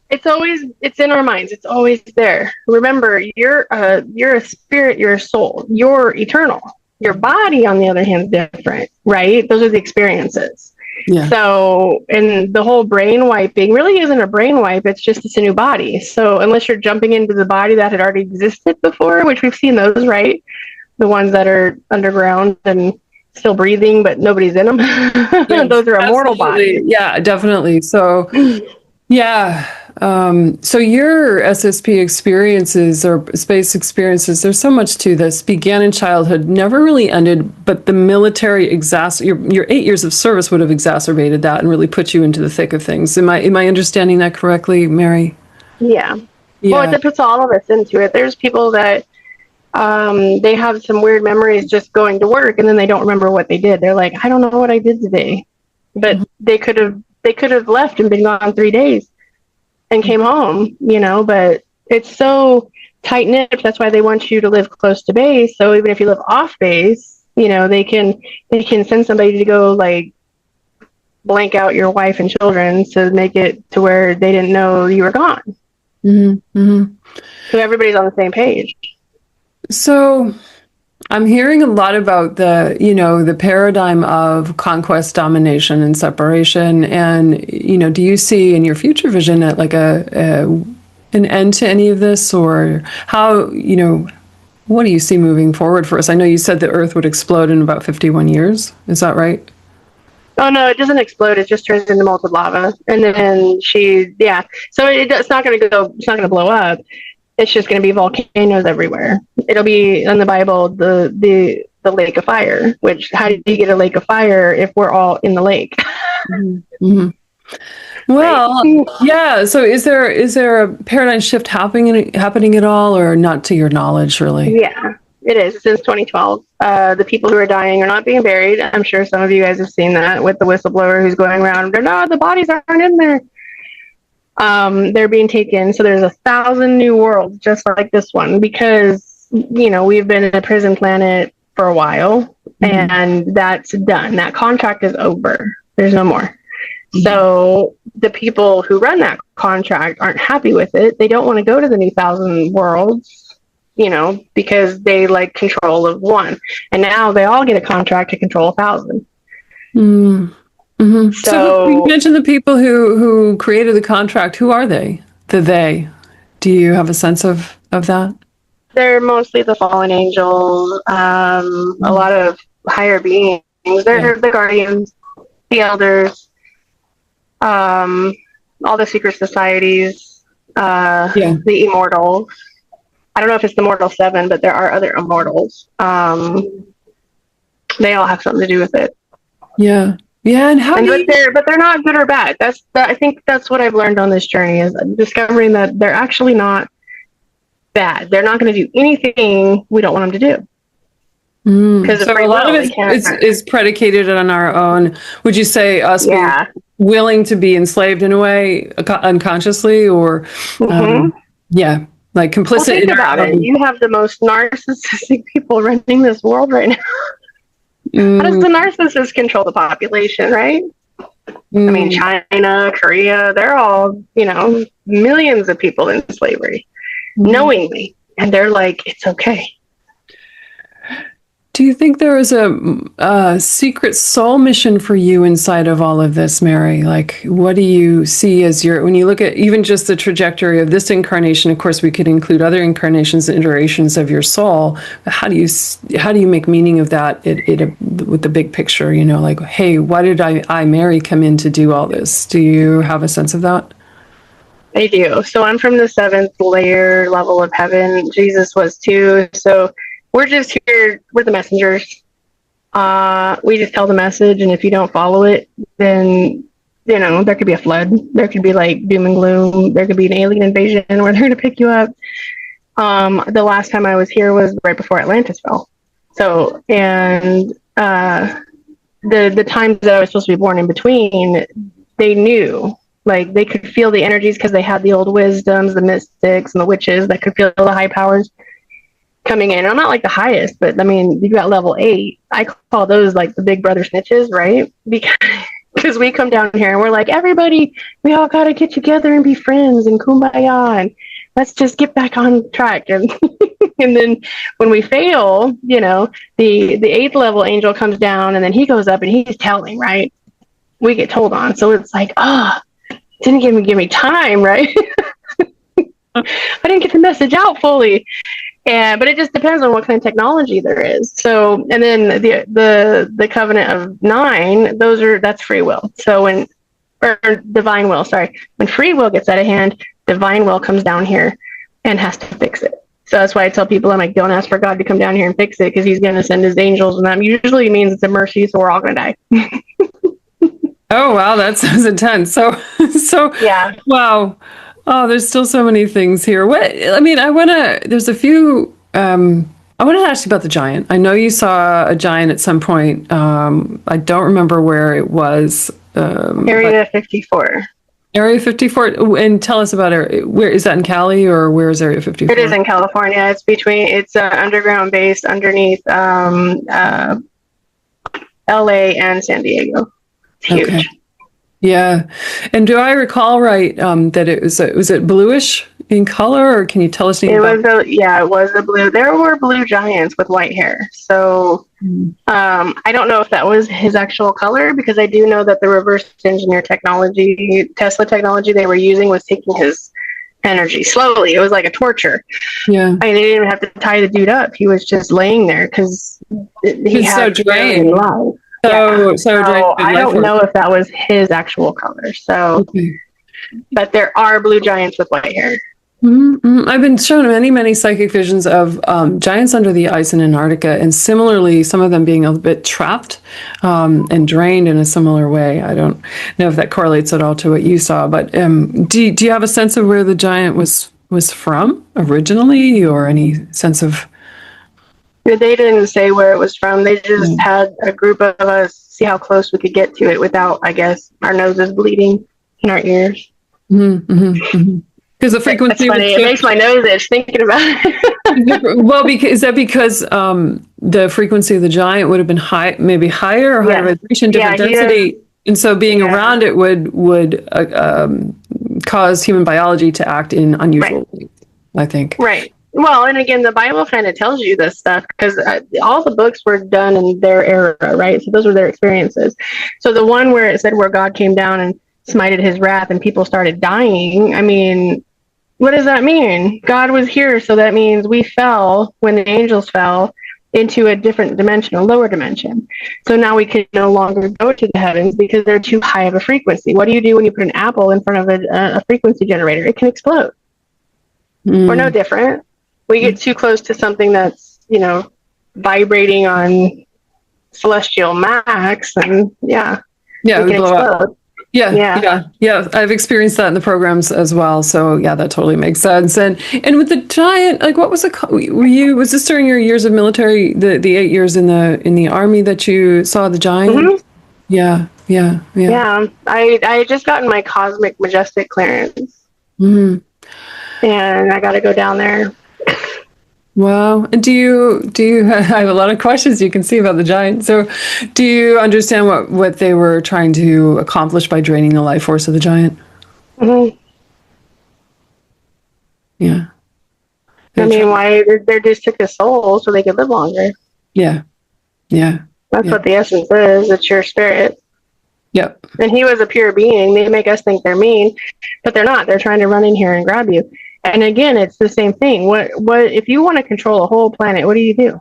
It's in our minds. It's always there. Remember, you're a spirit. You're a soul. You're eternal. Your body, on the other hand, is different, right? Those are the experiences. Yeah. So, and the whole brain wiping really isn't a brain wipe. It's a new body. So unless you're jumping into the body that had already existed before, which we've seen those, right? The ones that are underground and still breathing, but nobody's in them. Yeah, those are immortal bodies. Yeah, definitely. So, yeah. So your SSP experiences or space experiences, there's so much to this, began in childhood, never really ended, but the military your 8 years of service would have exacerbated that and really put you into the thick of things. Am I understanding that correctly, Mary? Yeah. Well, it puts all of us into it. There's people that they have some weird memories just going to work, and then they don't remember what they did. They're like, I don't know what I did today, but they could have left and been gone 3 days and came home, but it's so tight knit. That's why they want you to live close to base. So even if you live off base, they can send somebody to go like blank out your wife and children to make it to where they didn't know you were gone. Mm-hmm. Mm-hmm. So everybody's on the same page. So I'm hearing a lot about the paradigm of conquest, domination, and separation. And, do you see in your future vision at like an end to any of this, or how, what do you see moving forward for us? I know you said the Earth would explode in about 51 years. Is that right? Oh, no, it doesn't explode. It just turns into molten lava. And then So it's not going to blow up. It's just going to be volcanoes everywhere. It'll be in the Bible, the lake of fire, which how do you get a lake of fire if we're all in the lake? Mm-hmm. Well, yeah. So is there a paradigm shift happening at all, or not to your knowledge, really? Yeah, it is. Since 2012, the people who are dying are not being buried. I'm sure some of you guys have seen that with the whistleblower who's going around. No, the bodies aren't in there. They're being taken. So there's 1,000 new worlds just like this one, because we've been in a prison planet for a while, and that's done. That contract is over. There's no more. So the people who run that contract aren't happy with it. They don't want to go to the new 1,000 worlds, because they like control of one, and now they all get a contract to control 1,000. Mm-hmm. So you mentioned the people who created the contract. Who are they? They. Do you have a sense of that? They're mostly the fallen angels, a lot of higher beings. They're the guardians, the elders, all the secret societies, the immortals. I don't know if it's the Mortal 7, but there are other immortals. They all have something to do with it. Yeah. Yeah, but they're not good or bad. I think that's what I've learned on this journey, is discovering that they're actually not bad. They're not going to do anything we don't want them to do. Because so a lot of it is predicated on our own. Would you say us being willing to be enslaved in a way, unconsciously, or like complicit? Well, think about it. You have the most narcissistic people running this world right now. How does the narcissist control the population, right? I mean, China, Korea, they're all, millions of people in slavery, knowingly. And they're like, it's okay. Do you think there is a secret soul mission for you inside of all of this, Mary? Like, what do you see as when you look at even just the trajectory of this incarnation? Of course, we could include other incarnations and iterations of your soul. How do you make meaning of that with the big picture? You know, like, hey, why did I, Mary, come in to do all this? Do you have a sense of that? I do. So I'm from the seventh layer level of heaven. Jesus was too. So we're just here. We're the messengers. We just tell the message, and if you don't follow it, then there could be a flood. There could be like doom and gloom. There could be an alien invasion where they're going to pick you up. The last time I was here was right before Atlantis fell. So, and the times that I was supposed to be born in between, they knew. Like, they could feel the energies because they had the old wisdoms, the mystics, and the witches that could feel the high powers coming in. I'm not like the highest, but I mean, you got level 8. I call those like the big brother snitches, right? Because we come down here and we're like, everybody, we all got to get together and be friends and kumbaya, and let's just get back on track. And and then when we fail, the 8th level angel comes down, and then he goes up and he's telling, right? We get told on. So it's like, didn't give me time, right? I didn't get the message out fully. But it just depends on what kind of technology there is. So, and then the covenant of 9, that's free will. So or divine will, sorry. When free will gets out of hand, divine will comes down here and has to fix it. So that's why I tell people, I'm like, don't ask for God to come down here and fix it, because he's going to send his angels, and that usually means it's a mercy, so we're all going to die. Oh, wow, that sounds intense. So Yeah. Wow. Oh, there's still so many things here. There's a few, I want to ask you about the giant. I know you saw a giant at some point. I don't remember where it was. Area 54. Area 54, and tell us about it. Where is that, in Cali, or where is Area 54? It is in California. It's an underground base underneath LA and San Diego. It's huge. Okay. Yeah. And do I recall right that was it bluish in color, or can you tell us anything about it? It was a blue. There were blue giants with white hair. So I don't know if that was his actual color, because I do know that the reverse engineer technology, Tesla technology they were using, was taking his energy slowly. It was like a torture. Yeah. I mean, they didn't even have to tie the dude up. He was just laying there because he had so drained. life. So I don't know if that was his actual color. So, okay. But there are blue giants with white hair. Mm-hmm. I've been shown many psychic visions of giants under the ice in Antarctica, and similarly, some of them being a bit trapped and drained in a similar way. I don't know if that correlates at all to what you saw, but do you have a sense of where the giant was from originally, or any sense of? They didn't say where it was from. They just had a group of us see how close we could get to it without, I guess, our noses bleeding in our ears. Mm-hmm, mm-hmm. Because the frequency. That's funny. It makes my nose itch thinking about it. Well, is that because the frequency of the giant would have been maybe higher, or higher vibration, different density, and so being around it would cause human biology to act in unusual ways, I think. Right. Well, and again, the Bible kind of tells you this stuff, because all the books were done in their era, right? So those were their experiences. So the one where it said where God came down and smited his wrath and people started dying, I mean, what does that mean? God was here, so that means we fell when the angels fell into a different dimension, a lower dimension. So now we can no longer go to the heavens because they're too high of a frequency. What do you do when you put an apple in front of a frequency generator? It can explode. We're no different. We get too close to something that's, vibrating on celestial max, and we blow up. Yeah. I've experienced that in the programs as well. So yeah, that totally makes sense. And with the giant, like, what was was this during your years of military, the 8 years in the army that you saw the giant? Mm-hmm. Yeah. Yeah. I had just gotten my cosmic majestic clearance. Mm-hmm. And I got to go down there. Wow. And do you I have a lot of questions, you can see, about the giant. So do you understand what they were trying to accomplish by draining the life force of the giant? Mm-hmm. Yeah. Why they just took his soul so they could live longer. Yeah. Yeah. That's Yeah. what the essence is. It's your spirit. Yep. And he was a pure being. They make us think they're mean, but they're not. They're trying to run in here and grab you. And again, it's the same thing. What if you want to control a whole planet, what do?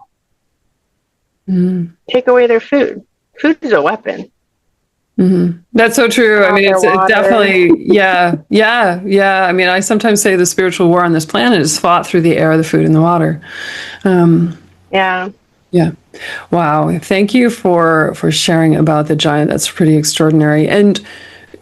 Mm. Take away their food. Food is a weapon. Mm-hmm. That's so true. I mean, it's definitely, yeah. I mean, I sometimes say the spiritual war on this planet is fought through the air, the food, and the water. Yeah. Yeah. Wow. Thank you for sharing about the giant. That's pretty extraordinary. And,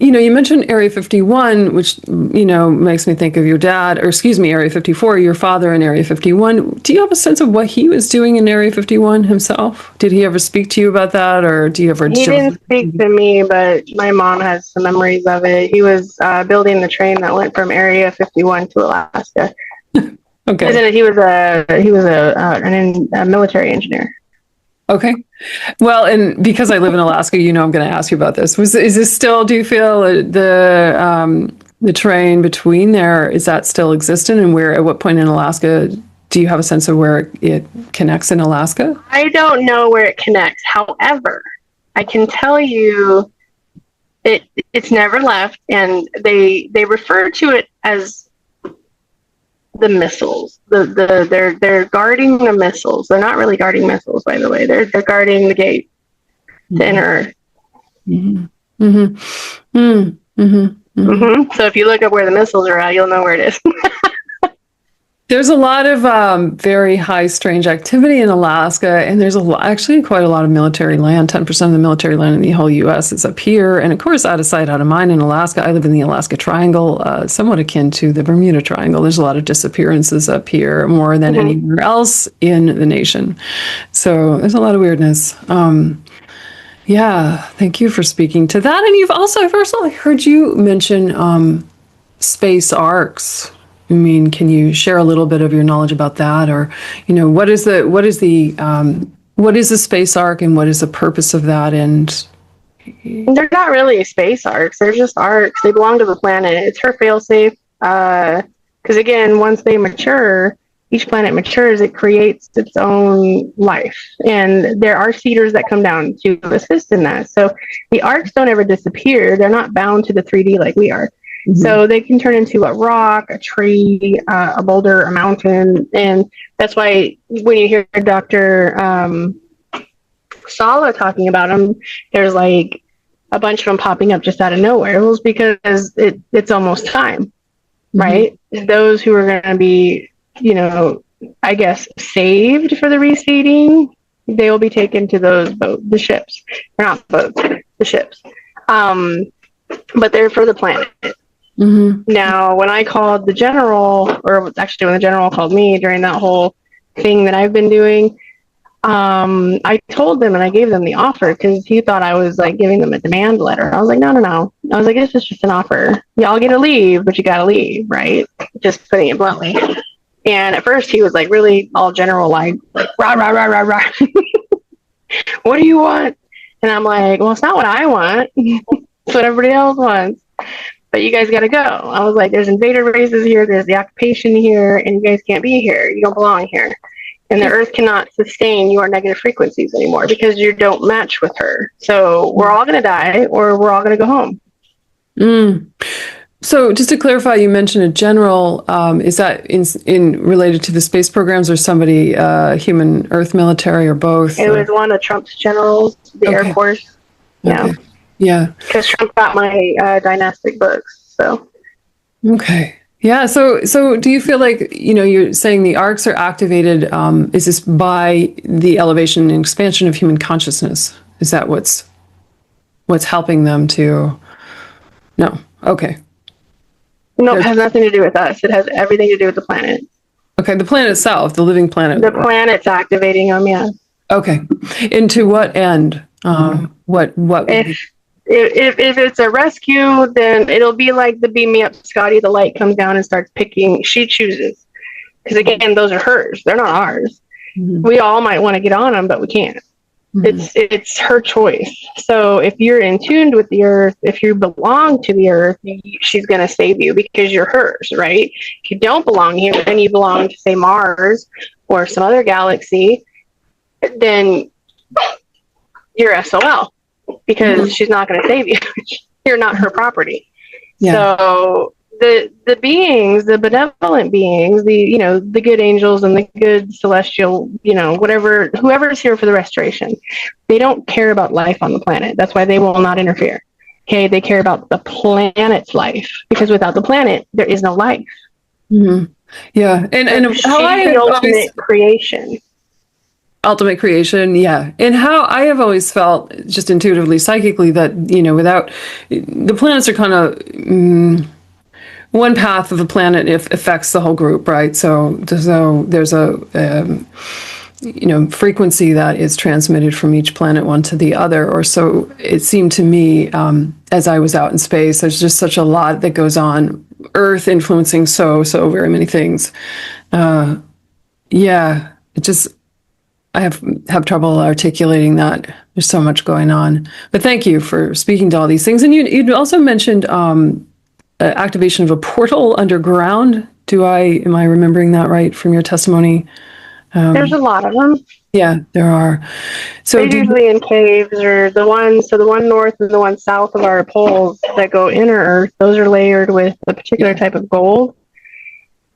you mentioned Area 51, which, makes me think of your dad, or excuse me, Area 54, your father in Area 51. Do you have a sense of what he was doing in Area 51 himself? Did he ever speak to you about that, or do you ever? He didn't speak to me, but my mom has some memories of it. He was building the train that went from Area 51 to Alaska. Okay. He was a military engineer. Okay. Well, and because I live in Alaska, I'm going to ask you about this. Is this still, do you feel the train between there, is that still existent? And at what point in Alaska, do you have a sense of where it connects in Alaska? I don't know where it connects. However, I can tell you it's never left, and they refer to it as the missiles. They're guarding the missiles. They're not really guarding missiles, by the way. They're guarding the gate to inner Earth. Mm-hmm. Mm-hmm. Mm-hmm. Mm-hmm. Mm-hmm. So if you look up where the missiles are at, you'll know where it is. There's a lot of very high strange activity in Alaska, and there's actually quite a lot of military land. 10% of the military land in the whole U.S. is up here, and of course, out of sight, out of mind in Alaska. I live in the Alaska Triangle, somewhat akin to the Bermuda Triangle. There's a lot of disappearances up here, more than anywhere else in the nation. So there's a lot of weirdness. Yeah, thank you for speaking to that. And I've also heard you mention space arks. I mean, can you share a little bit of your knowledge about that, or what is the space ark, and what is the purpose of that? And they're not really space arks; they're just arks. They belong to the planet. It's her failsafe. Because again, once they mature, each planet matures, it creates its own life, and there are seeders that come down to assist in that. So the arks don't ever disappear. They're not bound to the 3D like we are. Mm-hmm. So they can turn into a rock, a tree, a boulder, a mountain. And that's why when you hear Dr. Sala talking about them, there's like a bunch of them popping up just out of nowhere. It was because it's almost time, mm-hmm. right? Those who are going to be, I guess, saved for the reseeding, they will be taken to those the ships. They're not boats, the ships. But they're for the planet. Mm-hmm. Now, when I called the general, or actually when the general called me during that whole thing that I've been doing, I told them and I gave them the offer because he thought I was like giving them a demand letter. I was like, no. I was like, this is just an offer. Y'all get to leave, but you got to leave, right? Just putting it bluntly. And at first he was like really all general, like rah, rah, rah, rah, rah. What do you want? And I'm like, well, it's not what I want. It's what everybody else wants. But you guys got to go. I was like, there's invader races here. There's the occupation here. And you guys can't be here. You don't belong here. And the Earth cannot sustain your negative frequencies anymore because you don't match with her. So we're all going to die or we're all going to go home. Mm. So just to clarify, you mentioned a general. Is that in related to the space programs or somebody, human Earth military or both? It was one of Trump's generals, the Air Force. Yeah. Okay. Yeah. Because Trump got my dynastic books. So. Okay. Yeah. So do you feel like, you're saying the arcs are activated, is this by the elevation and expansion of human consciousness? Is that what's helping them to? No. Okay. No, it has nothing to do with us. It has everything to do with the planet. Okay. The planet itself, the living planet. The planet's activating them. Yeah. Okay. Into what end? What? If it's a rescue, then it'll be like the Beam Me Up Scotty. The light comes down and starts picking. She chooses. Because again, those are hers. They're not ours. Mm-hmm. We all might want to get on them, but we can't. Mm-hmm. It's her choice. So if you're in tune with the Earth, if you belong to the Earth, she's going to save you because you're hers, right? If you don't belong here and you belong to, say, Mars or some other galaxy, then you're SOL because she's not going to save you. You're not her property. Yeah. So the beings, the benevolent beings, the good angels and the good celestial, whoever's here for the restoration, they don't care about life on the planet. That's why they will not interfere. Okay, they care about the planet's life, because without the planet, there is no life. Mm-hmm. Yeah, and how I the ultimate creation. Ultimate creation, yeah. And how I have always felt, just intuitively, psychically, that, without the planets are kind of one path of the planet affects the whole group, right? So there's a frequency that is transmitted from each planet one to the other, or so it seemed to me as I was out in space. There's just such a lot that goes on. Earth influencing so very many things. Yeah, it just. I have trouble articulating that. There's so much going on. But thank you for speaking to all these things. And you'd also mentioned activation of a portal underground. Am I remembering that right from your testimony? There's a lot of them. Yeah, there are. So they're usually in caves, or the one north and the one south of our poles that go inner Earth. Those are layered with a particular type of gold.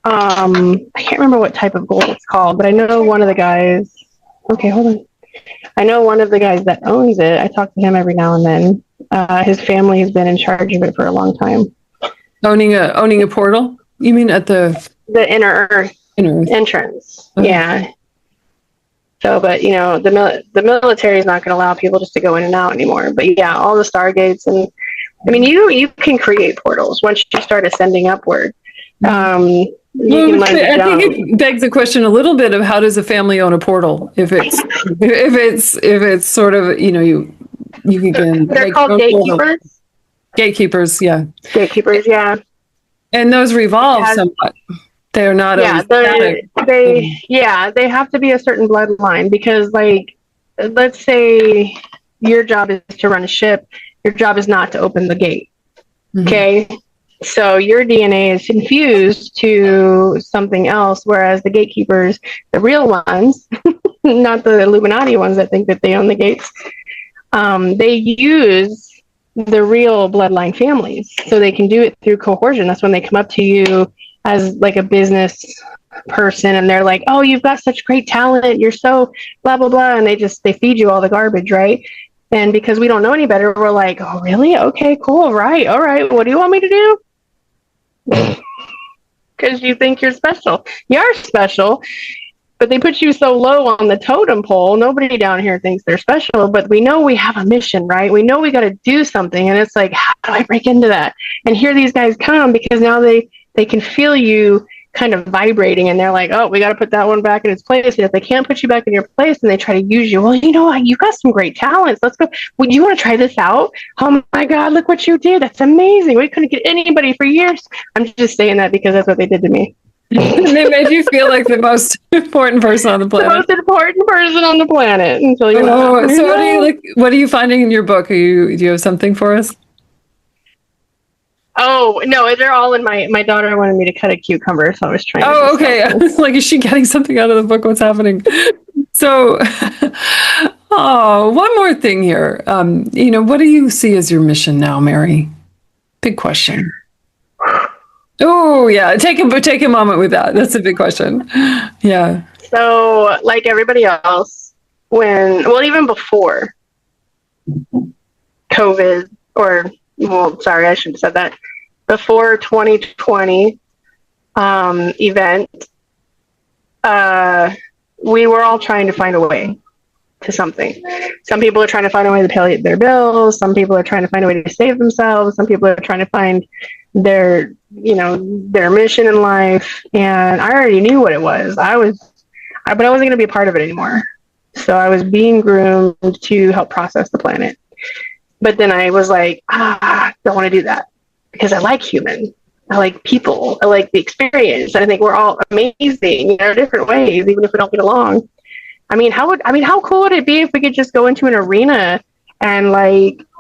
I can't remember what type of gold it's called, but I know one of the guys. Okay, hold on. I know one of the guys that owns it. I talk to him every now and then. His family has been in charge of it for a long time. Owning a portal? You mean at the inner Earth entrance? Okay. Yeah. So, but the military is not going to allow people just to go in and out anymore. But yeah, all the stargates, and I mean, you can create portals once you start ascending upward. I think it begs the question a little bit of how does a family own a portal if it's sort of you can. They're called gatekeepers. Gatekeepers, yeah. Gatekeepers, yeah. And those revolve somewhat. They're not. Yeah, they have to be a certain bloodline, because, let's say your job is to run a ship. Your job is not to open the gate. Mm-hmm. Okay. So your DNA is infused to something else, whereas the gatekeepers, the real ones, not the Illuminati ones that think that they own the gates, they use the real bloodline families. So they can do it through coercion. That's when they come up to you as like a business person, and they're like, oh, you've got such great talent. You're so blah, blah, blah. And they feed you all the garbage, right? And because we don't know any better, we're like, oh, really? Okay, cool. Right. All right. What do you want me to do? Because you think you're special. You are special, but they put you so low on the totem pole. Nobody down here thinks they're special, but we know we have a mission, right? We know we got to do something. And it's like, how do I break into that? And here these guys come, because now they can feel you kind of vibrating, and they're like, oh, we got to put that one back in its place. And if they can't put you back in your place, then they try to use you. Well, you've got some great talents. Let's go. Well, you want to try this out? Oh my God, look what you did. That's amazing. We couldn't get anybody for years. I'm just saying that because that's what they did to me. They made you feel like the most important person on the planet. The most important person on the planet until you. So what are you finding in your book? Do you have something for us? Oh, no, they're all in my daughter wanted me to cut a cucumber, so I was trying to. Oh, okay. I was like, is she getting something out of the book? What's happening? So, one more thing here. What do you see as your mission now, Mary? Big question. Oh, yeah. Take a moment with that. That's a big question. Yeah. So, like everybody else, even before COVID, sorry, I shouldn't have said that. Before 2020 event, we were all trying to find a way to something. Some people are trying to find a way to pay their bills. Some people are trying to find a way to save themselves. Some people are trying to find their mission in life. And I already knew what it was. But I wasn't going to be a part of it anymore. So I was being groomed to help process the planet. But then I was like, don't want to do that, because I like humans. I like people. I like the experience. And I think we're all amazing in our different ways, even if we don't get along. How cool would it be if we could just go into an arena and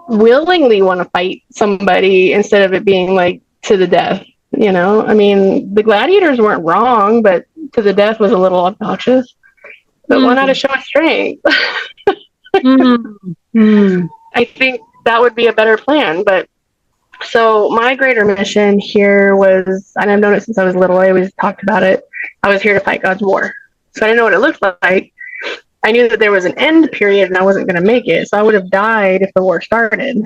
willingly want to fight somebody instead of it being to the death? The gladiators weren't wrong, but to the death was a little obnoxious. But why not a show of strength? I think that would be a better plan. But so my greater mission here was, and I've known it since I was little, I always talked about it. I was here to fight God's war. So I didn't know what it looked like. I knew that there was an end period and I wasn't going to make it. So I would have died if the war started.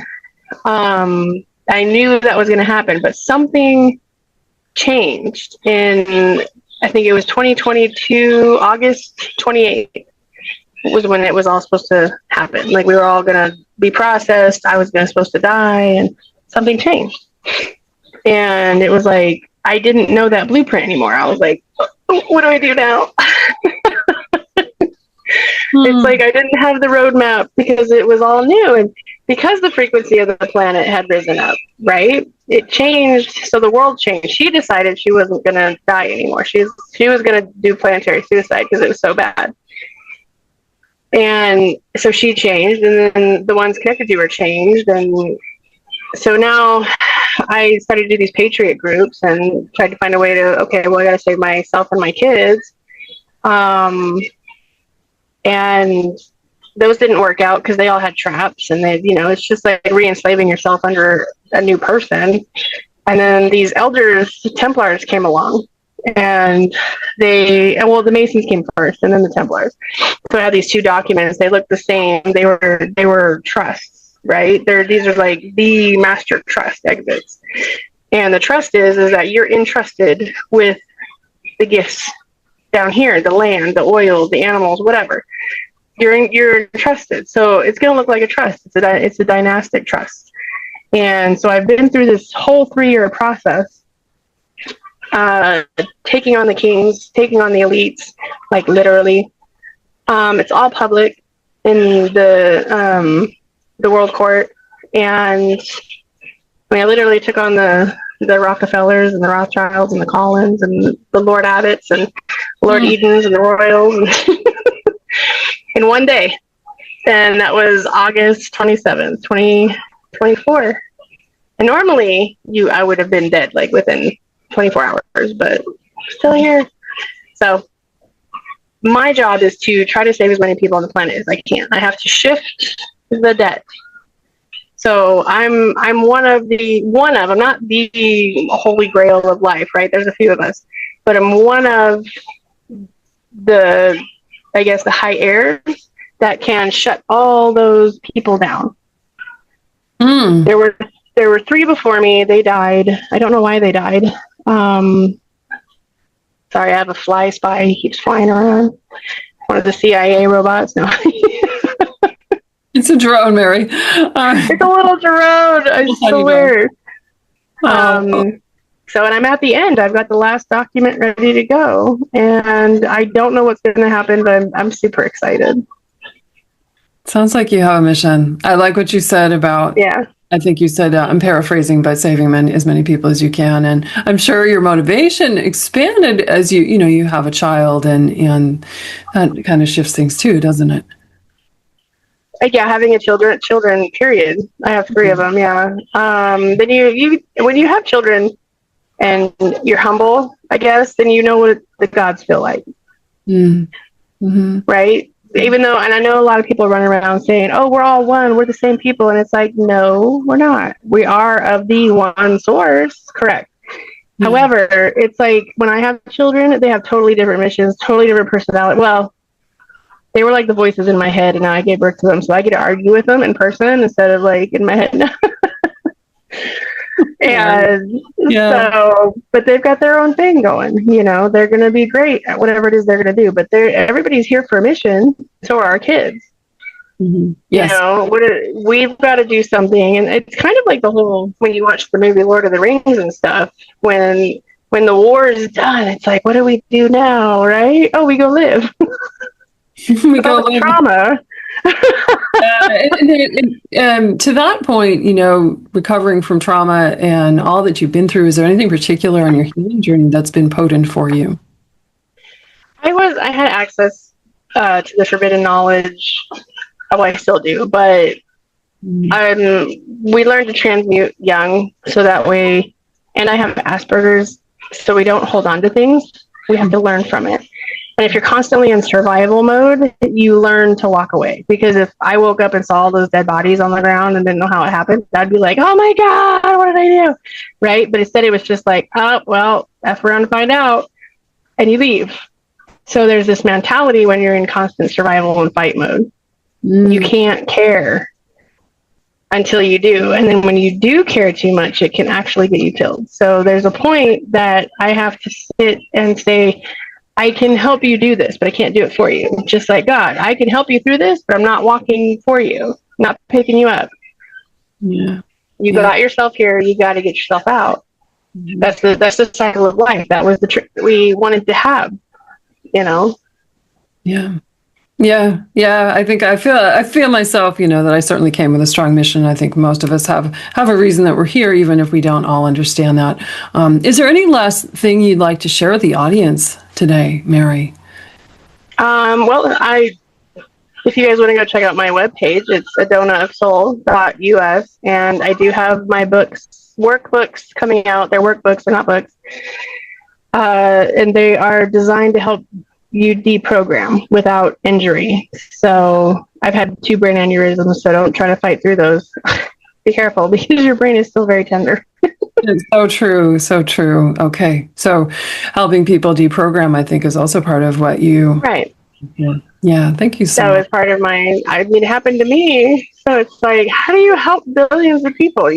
I knew that was going to happen, but something changed in, I think it was 2022, August 28th was when it was all supposed to happen. Like we were all going to be processed. I was supposed to die, and something changed. And it was like, I didn't know that blueprint anymore. I was like, what do I do now? It's like I didn't have the roadmap because it was all new. And because the frequency of the planet had risen up, right? It changed. So the world changed. She decided she wasn't going to die anymore. She was going to do planetary suicide because it was so bad. And so she changed, and then the ones connected to her changed. And so now I started to do these patriot groups and tried to find a way to, okay, well, I got to save myself and my kids. And those didn't work out because they all had traps, and they, it's just like re-enslaving yourself under a new person. And then these elders, Templars, came along, and the Masons came first, and then the Templars. So I had these two documents. They looked the same. They were trusts, right? These are like the master trust exits, and the trust is that you're entrusted with the gifts down here, the land, the oil, the animals, whatever. You're entrusted, so it's going to look like a trust. It's a dynastic trust. And so I've been through this whole 3-year process, taking on the kings, taking on the elites, like literally. It's all public in the world court, and I literally took on the Rockefellers and the Rothschilds and the Collins and the Lord Abbotts and Lord Edens and the Royals in one day. And that was August 27th, 2024. And normally I would have been dead like within 24 hours, but still here. So my job is to try to save as many people on the planet as I can. I have to shift the debt. So I'm I'm not the holy grail of life, right? There's a few of us, but I'm one of the high heirs that can shut all those people down. There were 3 before me. They died. I don't know why they died. Sorry, I have a fly spy. He keeps flying around. One of the CIA robots. No. It's a drone, Mary. It's a little drone. I swear. So, and I'm at the end. I've got the last document ready to go, and I don't know what's going to happen, but I'm super excited. Sounds like you have a mission. I like what you said about. Yeah. I think you said, I'm paraphrasing, but saving as many people as you can. And I'm sure your motivation expanded as you have a child, and that kind of shifts things too, doesn't it? Yeah, having children, period. I have 3 of them, yeah. Then you when you have children and you're humble, I guess, then you know what the gods feel like. Right? Even though, and I know a lot of people running around saying, oh, we're all one, we're the same people. And it's like, no, we're not. We are of the one source. Correct. However, it's like when I have children, they have totally different missions, totally different personality. Well, they were like the voices in my head, and now I gave birth to them. So I get to argue with them in person instead of like in my head. And so, but they've got their own thing going. They're going to be great at whatever it is they're going to do. But everybody's here for a mission. So are our kids. Yes. We've got to do something. And it's kind of like the whole, when you watch the movie Lord of the Rings and stuff, when the war is done, it's like, what do we do now, right? Oh, we go live. We go live. Trauma. To that point, recovering from trauma and all that you've been through, is there anything particular on your healing journey that's been potent for you? I had access to the forbidden knowledge. Well, I still do, but we learned to transmute young, so that way, and I have Asperger's, so we don't hold on to things. We have to learn from it. And if you're constantly in survival mode, you learn to walk away. Because if I woke up and saw all those dead bodies on the ground and didn't know how it happened, I'd be like, oh my God, what did I do? Right? But instead, it was just like, oh, well, F around to find out. And you leave. So there's this mentality when you're in constant survival and fight mode. You can't care until you do. And then when you do care too much, it can actually get you killed. So there's a point that I have to sit and say, I can help you do this, but I can't do it for you. Just like God, I can help you through this, but I'm not walking for you, not picking you up. Yeah. You got yourself here, you got to get yourself out. That's the cycle of life. That was the trick that we wanted to have, you know? Yeah. Yeah. I think I feel myself, that I certainly came with a strong mission. I think most of us have a reason that we're here, even if we don't all understand that. Is there any last thing you'd like to share with the audience today, Mary? Well, if you guys want to go check out my webpage, it's adonaofsoul.us, and I do have my workbooks coming out. They're workbooks, they're not books. And they are designed to help you deprogram without injury. So I've had 2 brain aneurysms, so don't try to fight through those. Be careful, because your brain is still very tender. It's so true. So true. Okay. So helping people deprogram, I think, is also part of what you... Right. Yeah. Thank you so much. That was part of it happened to me. So it's like, how do you help billions of people?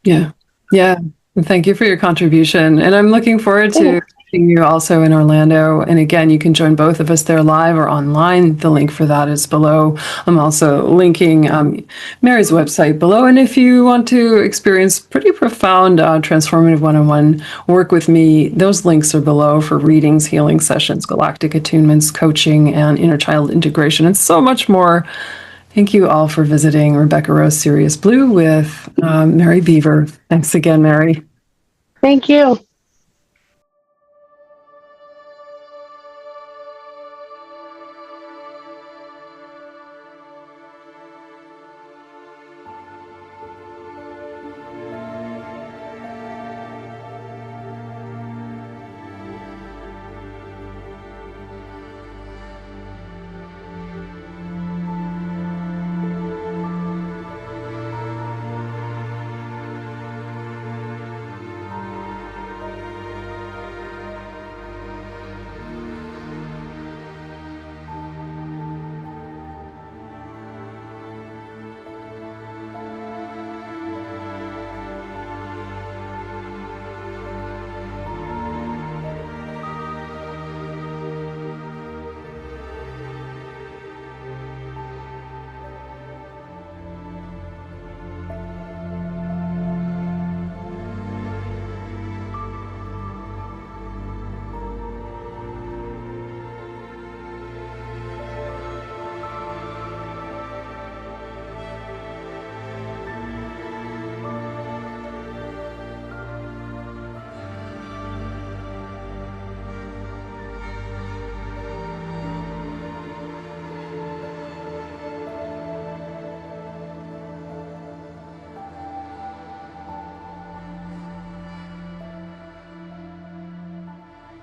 Yeah. Thank you for your contribution. And I'm looking forward to seeing you also in Orlando. And again, you can join both of us there live or online. The link for that is below. I'm also linking Mary's website below. And if you want to experience pretty profound, transformative one-on-one work with me, those links are below for readings, healing sessions, galactic attunements, coaching, and inner child integration, and so much more. Thank you all for visiting Rebecca Rose Sirius Blue with Mary Beaver. Thanks again, Mary. Thank you.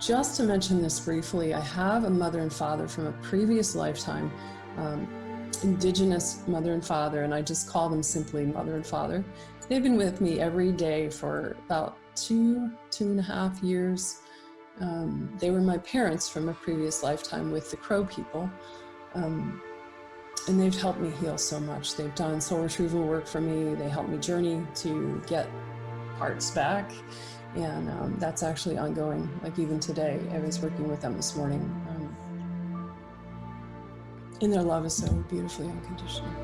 Just to mention this briefly, I have a mother and father from a previous lifetime, Indigenous mother and father, and I just call them simply mother and father. They've been with me every day for about 2.5 years. They were my parents from a previous lifetime with the Crow people, and they've helped me heal so much. They've done soul retrieval work for me. They helped me journey to get parts back. And that's actually ongoing. Like even today, I was working with them this morning. And their love is so beautifully unconditional.